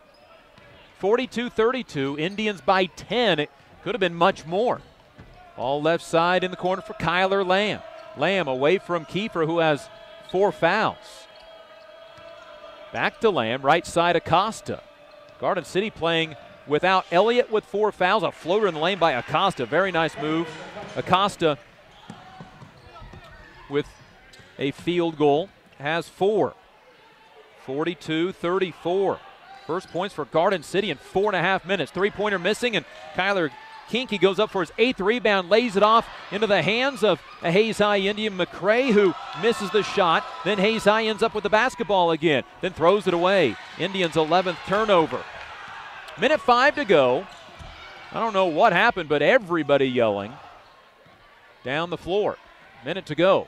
Speaker 9: 42-32, Indians by 10. It could have been much more. All left side in the corner for Kyler Lamb. Lamb away from Kiefer, who has 4 fouls. Back to Lamb, right side Acosta. Garden City playing without Elliott with 4 fouls. A floater in the lane by Acosta. Very nice move. Acosta with a field goal has 4. 42-34. First points for Garden City in 4.5 minutes. Three-pointer missing, and Kyler Kinky goes up for his 8th rebound, lays it off into the hands of a Hayes High Indian, McCray, who misses the shot. Then Hayes High ends up with the basketball again, then throws it away. Indians' 11th turnover. Minute 5 to go. I don't know what happened, but everybody yelling down the floor. Minute to go.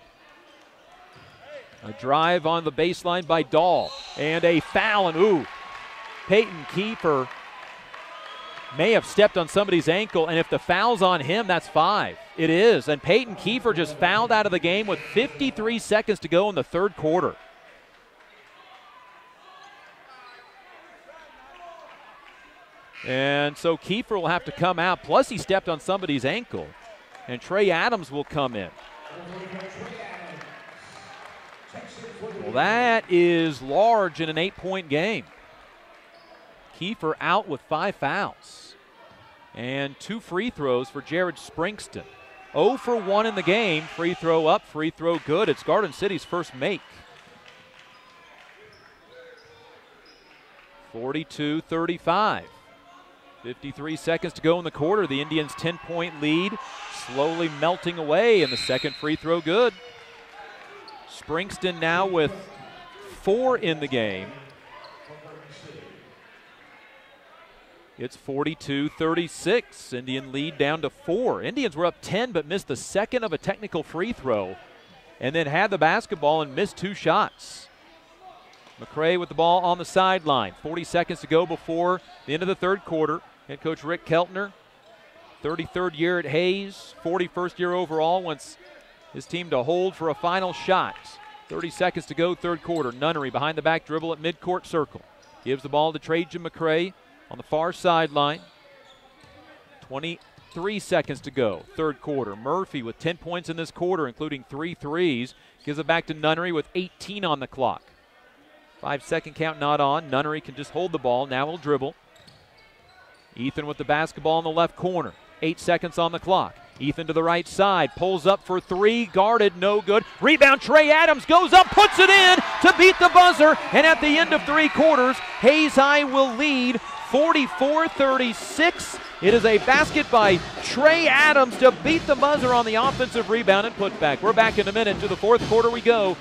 Speaker 9: A drive on the baseline by Dahl, and a foul, and Peyton Kiefer may have stepped on somebody's ankle, and if the foul's on him, that's 5. It is, and Peyton Kiefer just fouled out of the game with 53 seconds to go in the third quarter. And so Kiefer will have to come out, plus he stepped on somebody's ankle, and Trey Adams will come in. Well, that is large in an 8-point game. Kiefer out with 5 fouls. And 2 free throws for Jared Springston. 0 for 1 in the game. Free throw up, free throw good. It's Garden City's first make. 42-35. 53 seconds to go in the quarter. The Indians' 10-point lead slowly melting away, and the second free throw good. Springston now with 4 in the game. It's 42-36. Indian lead down to 4. Indians were up 10 but missed the second of a technical free throw and then had the basketball and missed 2 shots. McCray with the ball on the sideline. 40 seconds to go before the end of the third quarter. Head coach Rick Keltner, 33rd year at Hayes, 41st year overall, wants his team to hold for a final shot. 30 seconds to go, third quarter. Nunnery behind the back dribble at midcourt circle. Gives the ball to Trajan McCray on the far sideline. 23 seconds to go, third quarter. Murphy with 10 points in this quarter, including 3 threes. Gives it back to Nunnery with 18 on the clock. 5-second count not on. Nunnery can just hold the ball. Now he'll dribble. Ethan with the basketball in the left corner. 8 seconds on the clock. Ethan to the right side, pulls up for 3, guarded, no good. Rebound, Trey Adams goes up, puts it in to beat the buzzer, and at the end of 3 quarters, Hayes High will lead 44-36. It is a basket by Trey Adams to beat the buzzer on the offensive rebound and putback. We're back in a minute. To the fourth quarter we go.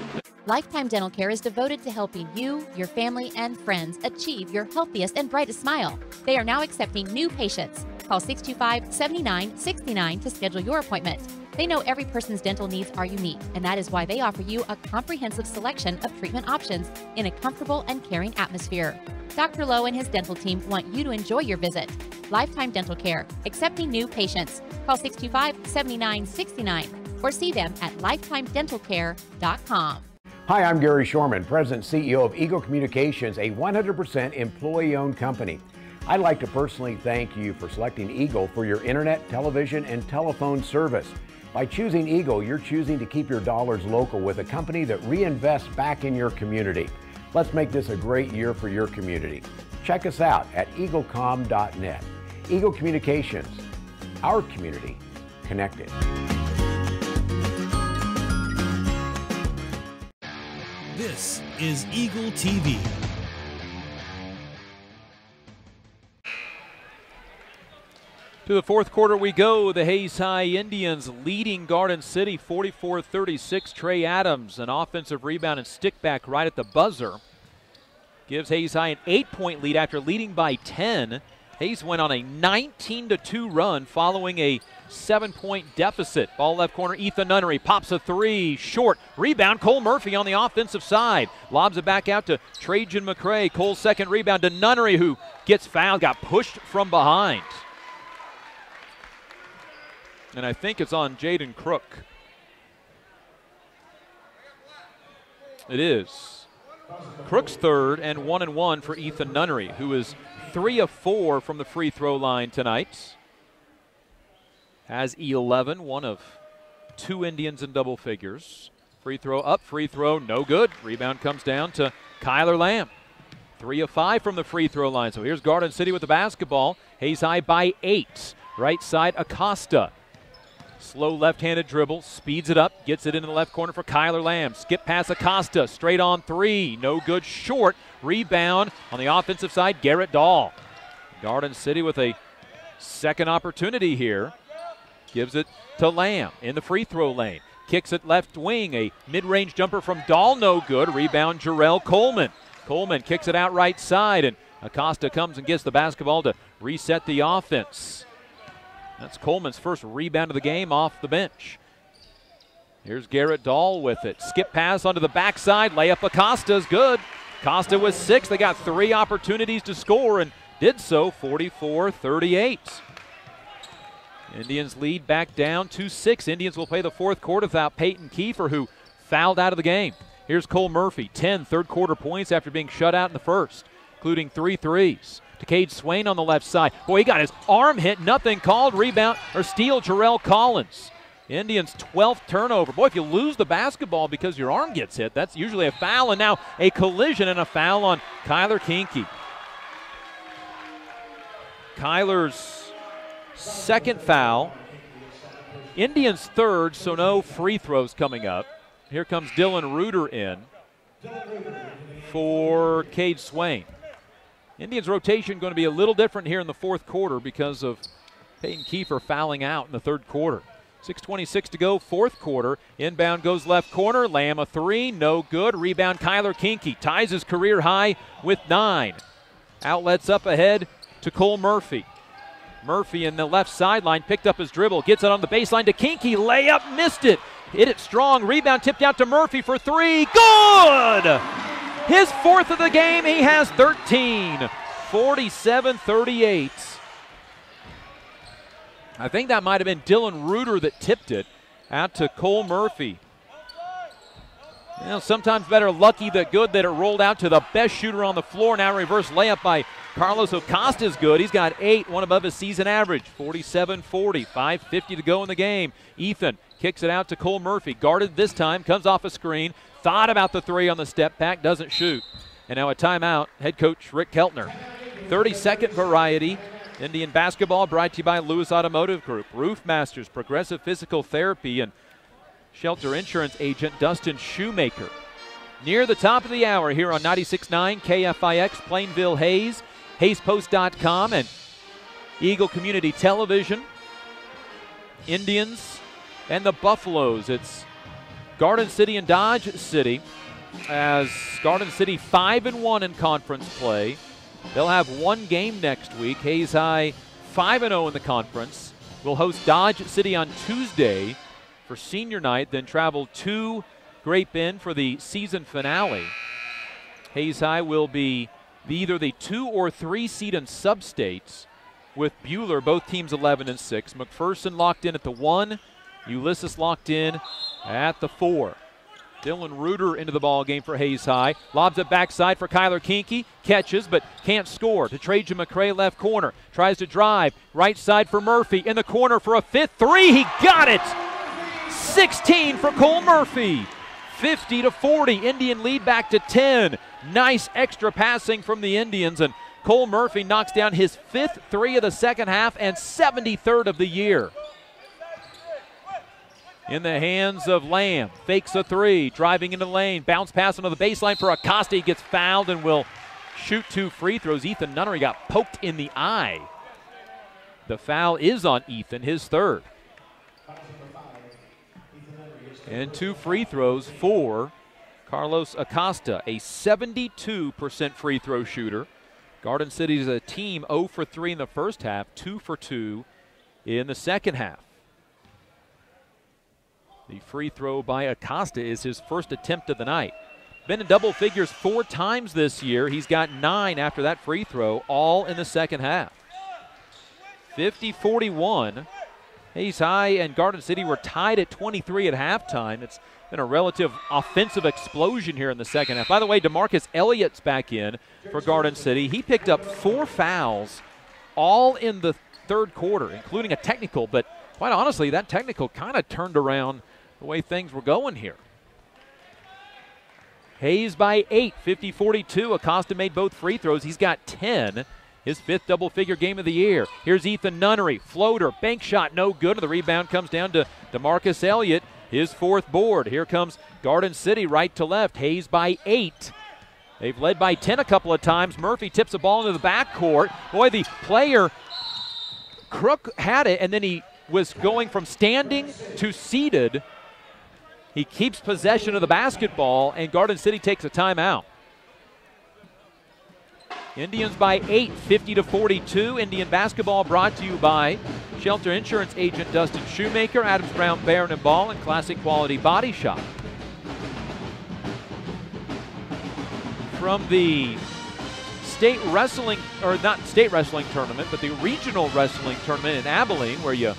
Speaker 2: Lifetime Dental Care is devoted to helping you, your family, and friends achieve your healthiest and brightest smile. They are now accepting new patients. Call 625-7969 to schedule your appointment. They know every person's dental needs are unique, and that is why they offer you a comprehensive selection of treatment options in a comfortable and caring atmosphere. Dr. Lowe and his dental team want you to enjoy your visit. Lifetime Dental Care, accepting new patients. Call 625-7969 or see them at lifetimedentalcare.com.
Speaker 11: Hi, I'm Gary Shorman, President and CEO of Eagle Communications, a 100% employee-owned company. I'd like to personally thank you for selecting Eagle for your internet, television, and telephone service. By choosing Eagle, you're choosing to keep your dollars local with a company that reinvests back in your community. Let's make this a great year for your community. Check us out at eaglecom.net. Eagle Communications, our community connected.
Speaker 1: This is Eagle TV.
Speaker 9: To the fourth quarter we go. The Hayes High Indians leading Garden City 44-36. Trey Adams, an offensive rebound and stick back right at the buzzer, gives Hayes High an 8-point lead after leading by 10. Hayes went on a 19-2 run following a 7-point deficit. Ball left corner, Ethan Nunnery pops a 3, short. Rebound, Cole Murphy on the offensive side. Lobs it back out to Trajan McCray. Cole's second rebound to Nunnery, who gets fouled, got pushed from behind. And I think it's on Jaden Crook. It is. Crook's third, and 1 and 1 for Ethan Nunnery, who is 3 of 4 from the free throw line tonight. Has 11, one of 2 Indians in double figures. Free throw up, free throw no good. Rebound comes down to Kyler Lamb. 3 of 5 from the free throw line. So here's Garden City with the basketball. Hayes High by 8. Right side, Acosta. Slow left-handed dribble, speeds it up, gets it into the left corner for Kyler Lamb. Skip pass Acosta, straight on 3. No good, short. Rebound on the offensive side, Garrett Dahl. Garden City with a second opportunity here. Gives it to Lamb in the free throw lane. Kicks it left wing. A mid-range jumper from Dahl, no good. Rebound, Jarrell Coleman. Coleman kicks it out right side, and Acosta comes and gets the basketball to reset the offense. That's Coleman's first rebound of the game off the bench. Here's Garrett Dahl with it. Skip pass onto the backside. Layup Acosta's good. Acosta with 6. They got 3 opportunities to score and did so, 44-38. Indians lead back down to 6. Indians will play the fourth quarter without Peyton Kiefer, who fouled out of the game. Here's Cole Murphy, 10 third-quarter points after being shut out in the first, including 3 threes. To Cade Swain on the left side. Boy, he got his arm hit. Nothing called. Rebound or steal, Jarrell Collins. Indians' 12th turnover. Boy, if you lose the basketball because your arm gets hit, that's usually a foul. And now a collision and a foul on Kyler Kinke. Kyler's second foul. Indians' third, so no free throws coming up. Here comes Dylan Reuter in for Cade Swain. Indians' rotation going to be a little different here in the fourth quarter because of Peyton Kiefer fouling out in the third quarter. 6:26 to go, fourth quarter. Inbound goes left corner. Lamb a 3, no good. Rebound Kyler Kinke ties his career high with 9. Outlets up ahead to Cole Murphy. Murphy in the left sideline picked up his dribble, gets it on the baseline to Kinke. Layup, missed it. Hit it strong. Rebound tipped out to Murphy for 3. Good! His 4th of the game. He has 13. 47-38. I think that might have been Dylan Reuter that tipped it out to Cole Murphy. You know, sometimes better lucky than good that it rolled out to the best shooter on the floor. Now reverse layup by Carlos Acosta is good. He's got 8, one above his season average. 47-40, 5:50 to go in the game. Ethan kicks it out to Cole Murphy. Guarded this time, comes off a screen. Thought about the 3 on the step back, doesn't shoot. And now a timeout, head coach Rick Keltner. 30-second variety. Indian basketball brought to you by Lewis Automotive Group, Roof Masters, Progressive Physical Therapy, and Shelter Insurance agent Dustin Shoemaker. Near the top of the hour here on 96.9 KFIX, Plainville Hayes, HayesPost.com, and Eagle Community Television. Indians and the Buffaloes. It's Garden City and Dodge City, as Garden City 5-1 in conference play. They'll have 1 game next week. Hayes High 5-0 in the conference. Will host Dodge City on Tuesday for senior night, then travel to Great Bend for the season finale. Hayes High will be either the 2 or 3 seed in sub-states with Buhler, both teams 11-6. McPherson locked in at the 1. Ulysses locked in at the 4. Dylan Reuter into the ball game for Hayes High. Lobs it backside for Kyler Kinke. Catches but can't score. To Trajan McCray, left corner. Tries to drive. Right side for Murphy. In the corner for a 5th 3. He got it! 16 for Cole Murphy. 50-40. Indian lead back to 10. Nice extra passing from the Indians. And Cole Murphy knocks down his 5th 3 of the second half and 73rd of the year. In the hands of Lamb. Fakes a 3. Driving into the lane. Bounce pass onto the baseline for Acosta. He gets fouled and will shoot 2 free throws. Ethan Nunnery got poked in the eye. The foul is on Ethan, his 3rd. And 2 free throws for Carlos Acosta, a 72% free throw shooter. Garden City is a team 0 for 3 in the first half, 2 for 2 in the second half. The free throw by Acosta is his first attempt of the night. Been in double figures 4 times this year. He's got 9 after that free throw, all in the second half. 50-41. Hayes High and Garden City were tied at 23 at halftime. It's been a relative offensive explosion here in the second half. By the way, DeMarcus Elliott's back in for Garden City. He picked up 4 fouls, all in the third quarter, including a technical. But quite honestly, that technical kind of turned around the way things were going here. Hayes by 8, 50-42. Acosta made both free throws. He's got 10. His 5th double-figure game of the year. Here's Ethan Nunnery. Floater, bank shot, no good. The rebound comes down to DeMarcus Elliott, his 4th board. Here comes Garden City right to left. Hayes by 8. They've led by 10 a couple of times. Murphy tips a ball into the backcourt. Boy, the player, Crook had it, and then he was going from standing to seated. He keeps possession of the basketball, and Garden City takes a timeout. Indians by 8, 50-42. Indian basketball brought to you by Shelter Insurance agent Dustin Shoemaker, Adams Brown, Barron & Ball, and Classic Quality Body Shop. From the state wrestling, or not state wrestling tournament, but the regional wrestling tournament in Abilene, where you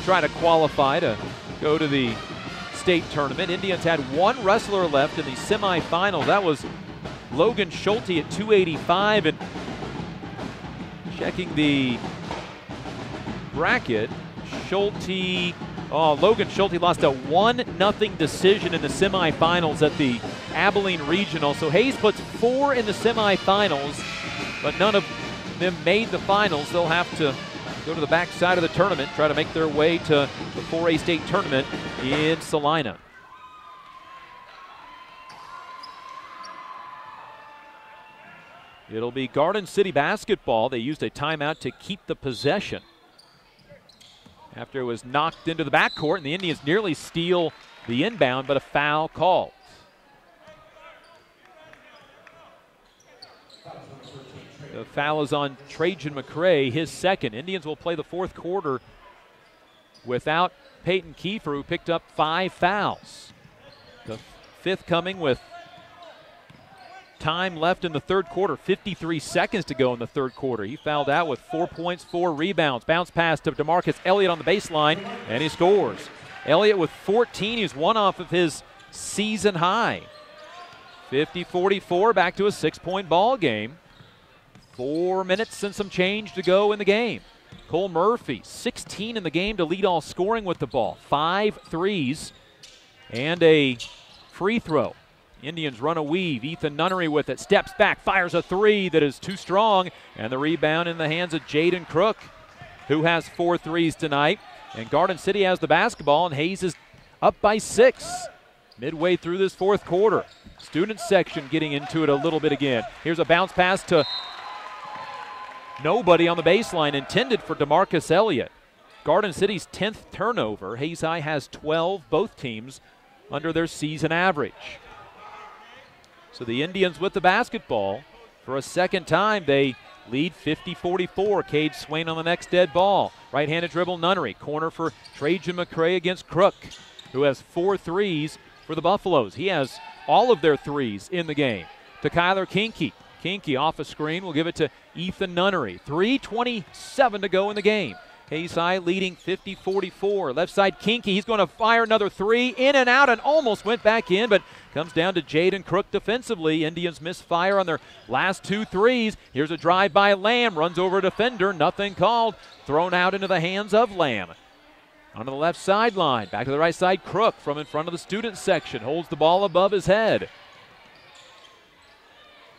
Speaker 9: try to qualify to go to the state tournament. Indians had one wrestler left in the semifinals. That was Logan Schulte at 285. And checking the bracket, Logan Schulte lost a 1-0 decision in the semifinals at the Abilene Regional. So Hayes puts 4 in the semifinals, but none of them made the finals. They'll have to go to the backside of the tournament, try to make their way to the 4A state tournament in Salina. It'll be Garden City basketball. They used a timeout to keep the possession after it was knocked into the backcourt, and the Indians nearly steal the inbound, but a foul called. The foul is on Trajan McCray, his 2nd. Indians will play the 4th quarter without Peyton Kiefer, who picked up 5 fouls. The 5th coming with time left in the 3rd quarter, 53 seconds to go in the 3rd quarter. He fouled out with 4 points, 4 rebounds. Bounce pass to DeMarcus Elliott on the baseline, and he scores. Elliott with 14. He's 1 off of his season high. 50-44, back to a 6-point ball game. 4 minutes and some change to go in the game. Cole Murphy, 16 in the game to lead all scoring with the ball. 5 threes and a free throw. Indians run a weave. Ethan Nunnery with it. Steps back, fires a 3 that is too strong. And the rebound in the hands of Jaden Crook, who has 4 threes tonight. And Garden City has the basketball, and Hayes is up by 6 midway through this 4th quarter. Student section getting into it a little bit again. Here's a bounce pass to nobody on the baseline, intended for DeMarcus Elliott. Garden City's 10th turnover. Hayes High has 12, both teams under their season average. So the Indians with the basketball for a 2nd time. They lead 50-44. Cade Swain on the next dead ball. Right-handed dribble, Nunnery. Corner for Trajan McCray against Crook, who has 4 threes for the Buffaloes. He has all of their threes in the game. To Kyler Kinke. Kinke off a screen will give it to Ethan Nunnery. 3:27 to go in the game. Hayes High leading 50-44. Left side Kinke. He's going to fire another 3. In and out, and almost went back in, but comes down to Jaden Crook defensively. Indians misfire on their last 2 threes. Here's a drive by Lamb. Runs over a defender. Nothing called. Thrown out into the hands of Lamb. Onto the left sideline. Back to the right side. Crook from in front of the student section. Holds the ball above his head.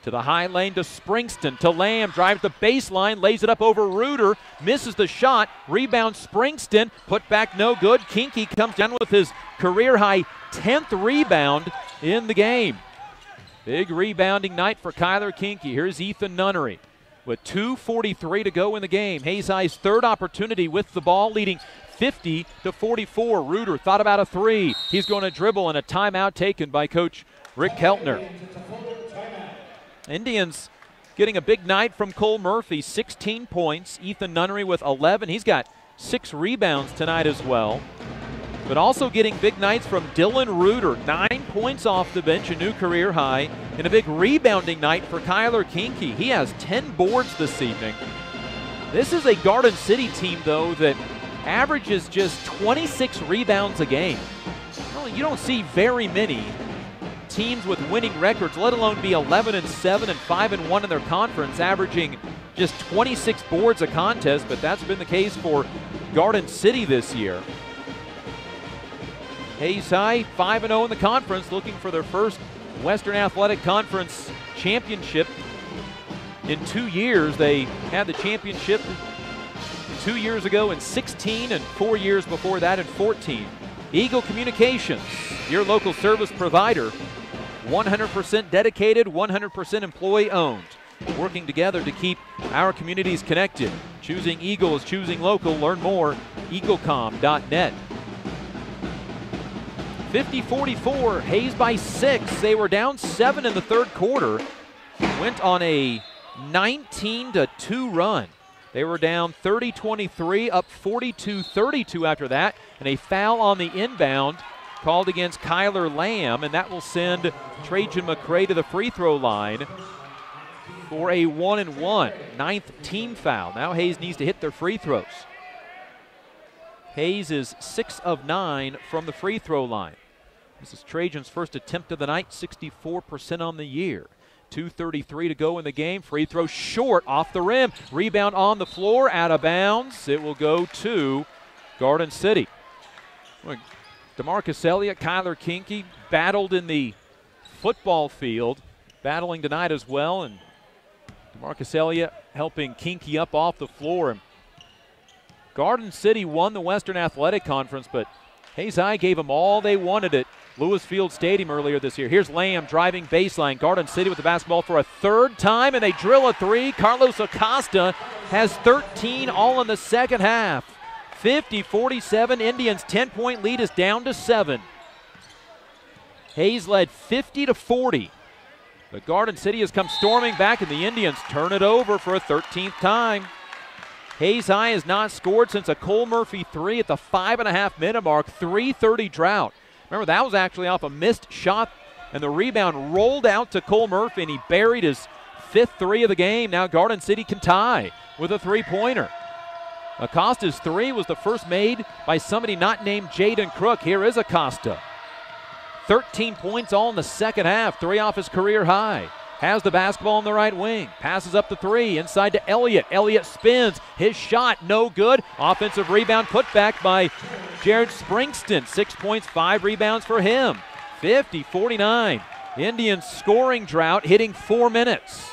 Speaker 9: To the high lane to Springston, to Lamb, drives the baseline, lays it up over Reuter, misses the shot, rebound Springston, put back no good. Kinke comes down with his career-high 10th rebound in the game. Big rebounding night for Kyler Kinke. Here's Ethan Nunnery with 2:43 to go in the game. Hayes High's 3rd opportunity with the ball, leading 50-44. Reuter thought about a 3. He's going to dribble, and a timeout taken by Coach Rick Keltner. Indians getting a big night from Cole Murphy, 16 points. Ethan Nunnery with 11. He's got 6 rebounds tonight as well. But also getting big nights from Dylan Reuter, 9 points off the bench, a new career high, and a big rebounding night for Kyler Kinke. He has 10 boards this evening. This is a Garden City team, though, that averages just 26 rebounds a game. Well, you don't see very many teams with winning records, let alone be 11-7 and 5-1 in their conference, averaging just 26 boards a contest, but that's been the case for Garden City this year. Hayes High 5-0 in the conference, looking for their first Western Athletic Conference championship in 2 years. They had the championship 2 years ago in 16 and 4 years before that in 14. Eagle Communications, your local service provider, 100% dedicated, 100% employee owned. Working together to keep our communities connected. Choosing Eagle is choosing local. Learn more, eaglecom.net. 50-44, Hayes by 6. They were down 7 in the third quarter. Went on a 19-2 run. They were down 30-23, up 42-32 after that. And a foul on the inbound called against Kyler Lamb, and that will send Trajan McCray to the free throw line for a 1-and-1, 9th team foul. Now Hayes needs to hit their free throws. Hayes is 6 of 9 from the free throw line. This is Trajan's first attempt of the night, 64% on the year. 2:33 to go in the game. Free throw short off the rim. Rebound on the floor, out of bounds. It will go to Garden City. DeMarcus Elliott, Kyler Kinky battled in the football field, battling tonight as well, and DeMarcus Elliott helping Kinky up off the floor. And Garden City won the Western Athletic Conference, but Hayes High gave them all they wanted at Lewis Field Stadium earlier this year. Here's Lamb driving baseline. Garden City with the basketball for a third time, and they drill a three. Carlos Acosta has 13 all in the second half. 50-47, Indians' 10-point lead is down to 7. Hayes led 50-40. But Garden City has come storming back, and the Indians turn it over for a 13th time. Hayes High has not scored since a Cole Murphy 3 at the 5.5-minute mark, 3:30 drought. Remember, that was actually off a missed shot, and the rebound rolled out to Cole Murphy, and he buried his 5th 3 of the game. Now Garden City can tie with a 3-pointer. Acosta's 3 was the first made by somebody not named Jaden Crook. Here is Acosta. 13 points all in the second half, 3 off his career high. Has the basketball on the right wing. Passes up the 3, inside to Elliott. Elliott spins. His shot, no good. Offensive rebound put back by Jared Springston. 6 points, 5 rebounds for him. 50-49. Indians scoring drought, hitting 4 minutes.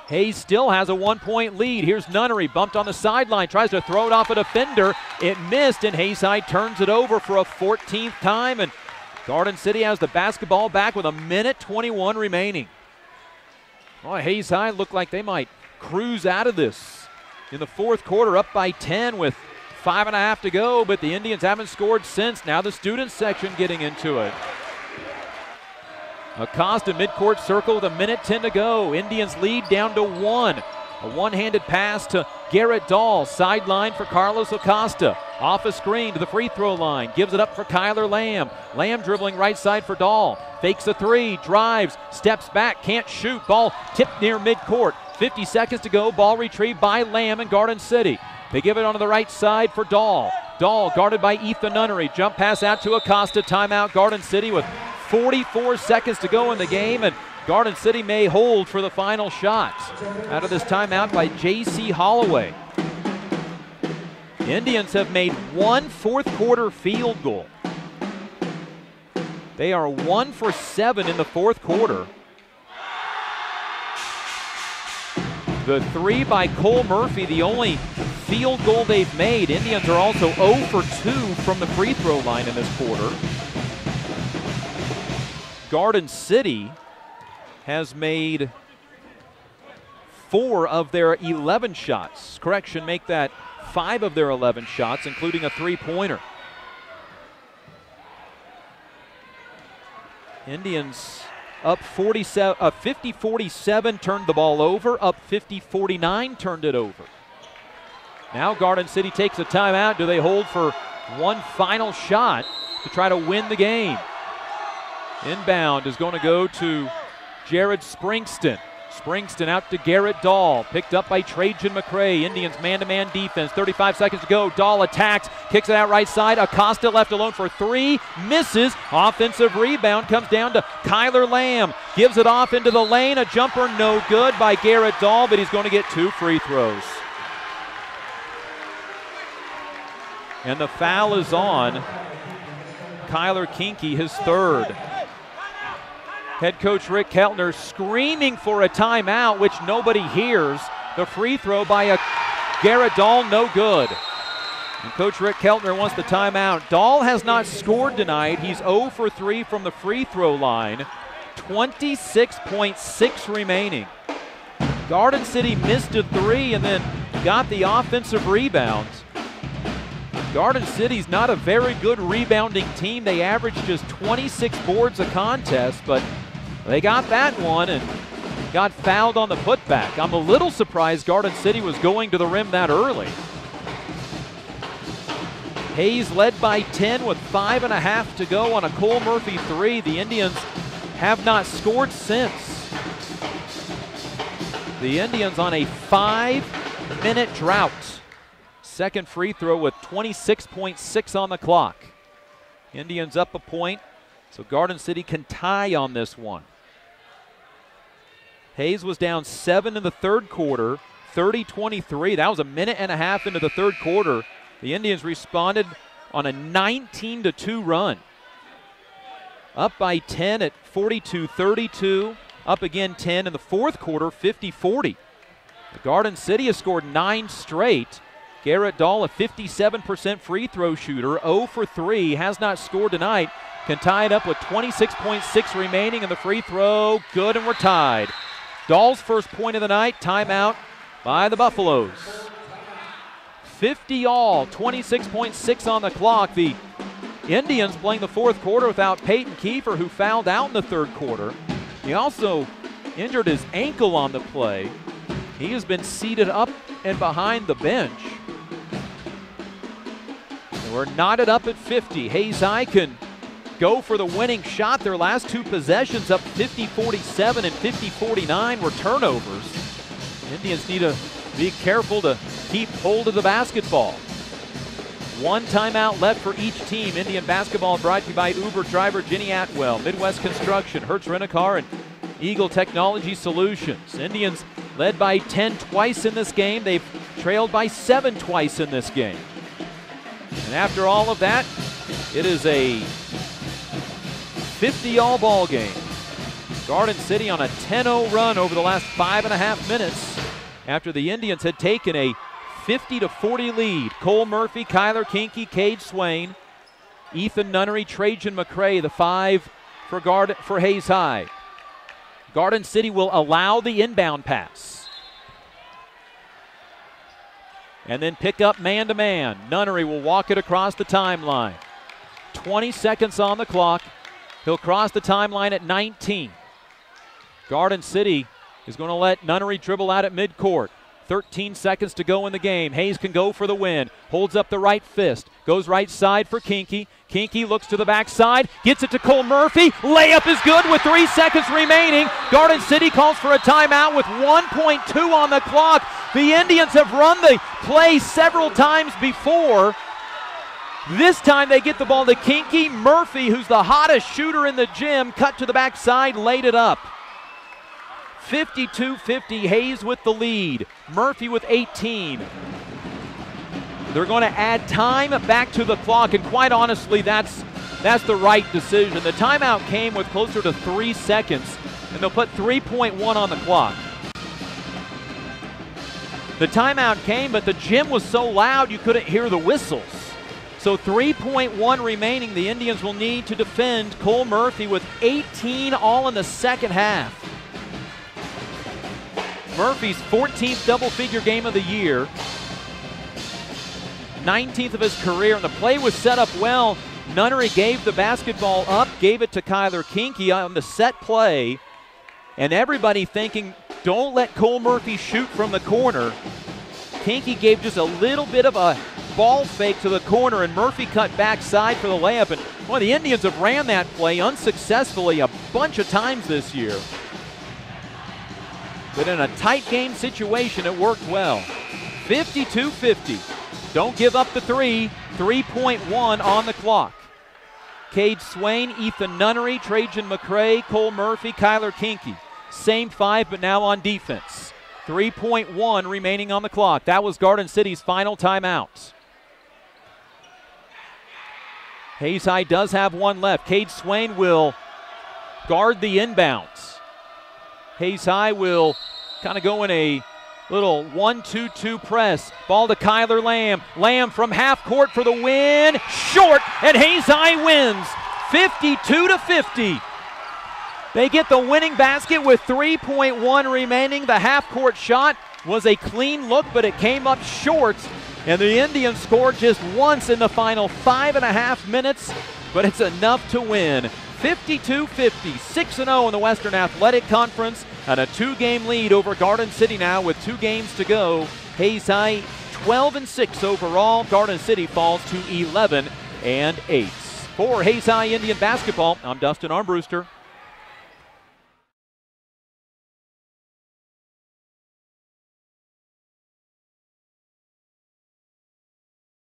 Speaker 9: Hayes still has a 1-point lead. Here's Nunnery, bumped on the sideline, tries to throw it off a defender. It missed, and Hayes High turns it over for a 14th time, and Garden City has the basketball back with 1:21 remaining. Well, Hayes High looked like they might cruise out of this in the fourth quarter, up by 10 with 5.5 to go, but the Indians haven't scored since. Now the student section getting into it. Acosta midcourt circle with 1:10 to go. Indians lead down to 1. A one-handed pass to Garrett Dahl. Sideline for Carlos Acosta. Off a screen to the free throw line. Gives it up for Kyler Lamb. Lamb dribbling right side for Dahl. Fakes a 3. Drives. Steps back. Can't shoot. Ball tipped near midcourt. 50 seconds to go. Ball retrieved by Lamb in Garden City. They give it onto the right side for Dahl. Dahl guarded by Ethan Nunnery. Jump pass out to Acosta. Timeout Garden City with 44 seconds to go in the game, and Garden City may hold for the final shot. Out of this timeout by J.C. Holloway. The Indians have made 1 fourth-quarter field goal. They are 1 for 7 in the fourth quarter. The 3 by Cole Murphy, the only field goal they've made. Indians are also 0 for 2 from the free throw line in this quarter. Garden City has made 4 of their 11 shots. Correction, make that 5 of their 11 shots, including a 3-pointer. Indians up 50-47, turned the ball over. Up 50-49, turned it over. Now Garden City takes a timeout. Do they hold for one final shot to try to win the game? Inbound is going to go to Jared Springston. Springston out to Garrett Dahl. Picked up by Trajan McCray. Indians man-to-man defense. 35 seconds to go. Dahl attacks. Kicks it out right side. Acosta left alone for 3. Misses. Offensive rebound comes down to Kyler Lamb. Gives it off into the lane. A jumper no good by Garrett Dahl, but he's going to get 2 free throws. And the foul is on Kyler Kinky, his 3rd. Head coach Rick Keltner screaming for a timeout, which nobody hears. The free throw by Garrett Dahl, no good. And Coach Rick Keltner wants the timeout. Dahl has not scored tonight. He's 0 for 3 from the free throw line. 26.6 remaining. Garden City missed a 3 and then got the offensive rebounds. Garden City's not a very good rebounding team. They averaged just 26 boards a contest, but they got that one and got fouled on the putback. I'm a little surprised Garden City was going to the rim that early. Hayes led by 10 with 5.5 to go on a Cole Murphy 3. The Indians have not scored since. The Indians on a 5-minute drought. Second free throw with 26.6 on the clock. Indians up a point, so Garden City can tie on this one. Hayes was down 7 in the third quarter, 30-23. That was a minute and a half into the third quarter. The Indians responded on a 19-2 run. Up by 10 at 42-32. Up again 10 in the fourth quarter, 50-40. The Garden City has scored 9 straight. Garrett Dahl, a 57% free throw shooter, 0 for 3, has not scored tonight. Can tie it up with 26.6 remaining in the free throw. Good, and we're tied. Dahl's first point of the night, timeout by the Buffaloes. 50 all, 26.6 on the clock. The Indians playing the fourth quarter without Peyton Kiefer, who fouled out in the third quarter. He also injured his ankle on the play. He has been seated up and behind the bench. And we're knotted up at 50. Hayes High can go for the winning shot. Their last two possessions up 50-47 and 50-49 were turnovers. Indians need to be careful to keep hold of the basketball. One timeout left for each team. Indian basketball brought to you by Uber driver Jenny Atwell, Midwest Construction, Hertz Rent-A-Car, and Eagle Technology Solutions. Indians led by 10 twice in this game. They've trailed by 7 twice in this game. And after all of that, it is a 50-all ball game. Garden City on a 10-0 run over the last 5.5 minutes after the Indians had taken a 50-40 lead. Cole Murphy, Kyler Kinky, Cade Swain, Ethan Nunnery, Trajan McCray, the 5 for Hayes High. Garden City will allow the inbound pass. And then pick up man-to-man. Nunnery will walk it across the timeline. 20 seconds on the clock. He'll cross the timeline at 19. Garden City is going to let Nunnery dribble out at midcourt. 13 seconds to go in the game. Hayes can go for the win. Holds up the right fist. Goes right side for Kinky. Kinky looks to the backside. Gets it to Cole Murphy. Layup is good with 3 seconds remaining. Garden City calls for a timeout with 1.2 on the clock. The Indians have run the play several times before. This time they get the ball to Kinky. Murphy, who's the hottest shooter in the gym, cut to the backside, laid it up. 52-50, Hayes with the lead. Murphy with 18. They're going to add time back to the clock, and quite honestly, that's the right decision. The timeout came with closer to 3 seconds, and they'll put 3.1 on the clock. The timeout came, but the gym was so loud you couldn't hear the whistles. So 3.1 remaining. The Indians will need to defend Cole Murphy with 18 all in the second half. Murphy's 14th double-figure game of the year, 19th of his career, and the play was set up well. Nunnery gave the basketball up, gave it to Kyler Kinky on the set play, and everybody thinking, don't let Cole Murphy shoot from the corner. Kinky gave just a little bit of a ball fake to the corner, and Murphy cut backside for the layup. And boy, the Indians have ran that play unsuccessfully a bunch of times this year. But in a tight game situation, it worked well. 52-50. Don't give up the 3. 3.1 on the clock. Cade Swain, Ethan Nunnery, Trajan McCray, Cole Murphy, Kyler Kinky. Same 5, but now on defense. 3.1 remaining on the clock. That was Garden City's final timeout. Hayes High does have one left. Cade Swain will guard the inbounds. Hayes High will kind of go in a little 1-2-2 press. Ball to Kyler Lamb. Lamb from half court for the win. Short, and Hayes High wins 52-50. They get the winning basket with 3.1 remaining. The half court shot was a clean look, but it came up short. And the Indians scored just once in the final 5.5 minutes, but it's enough to win. 52-50, 6-0 in the Western Athletic Conference, and a 2-game lead over Garden City now with 2 games to go. Hayes High 12-6 overall. Garden City falls to 11-8. For Hayes High Indian basketball, I'm Dustin Armbruster.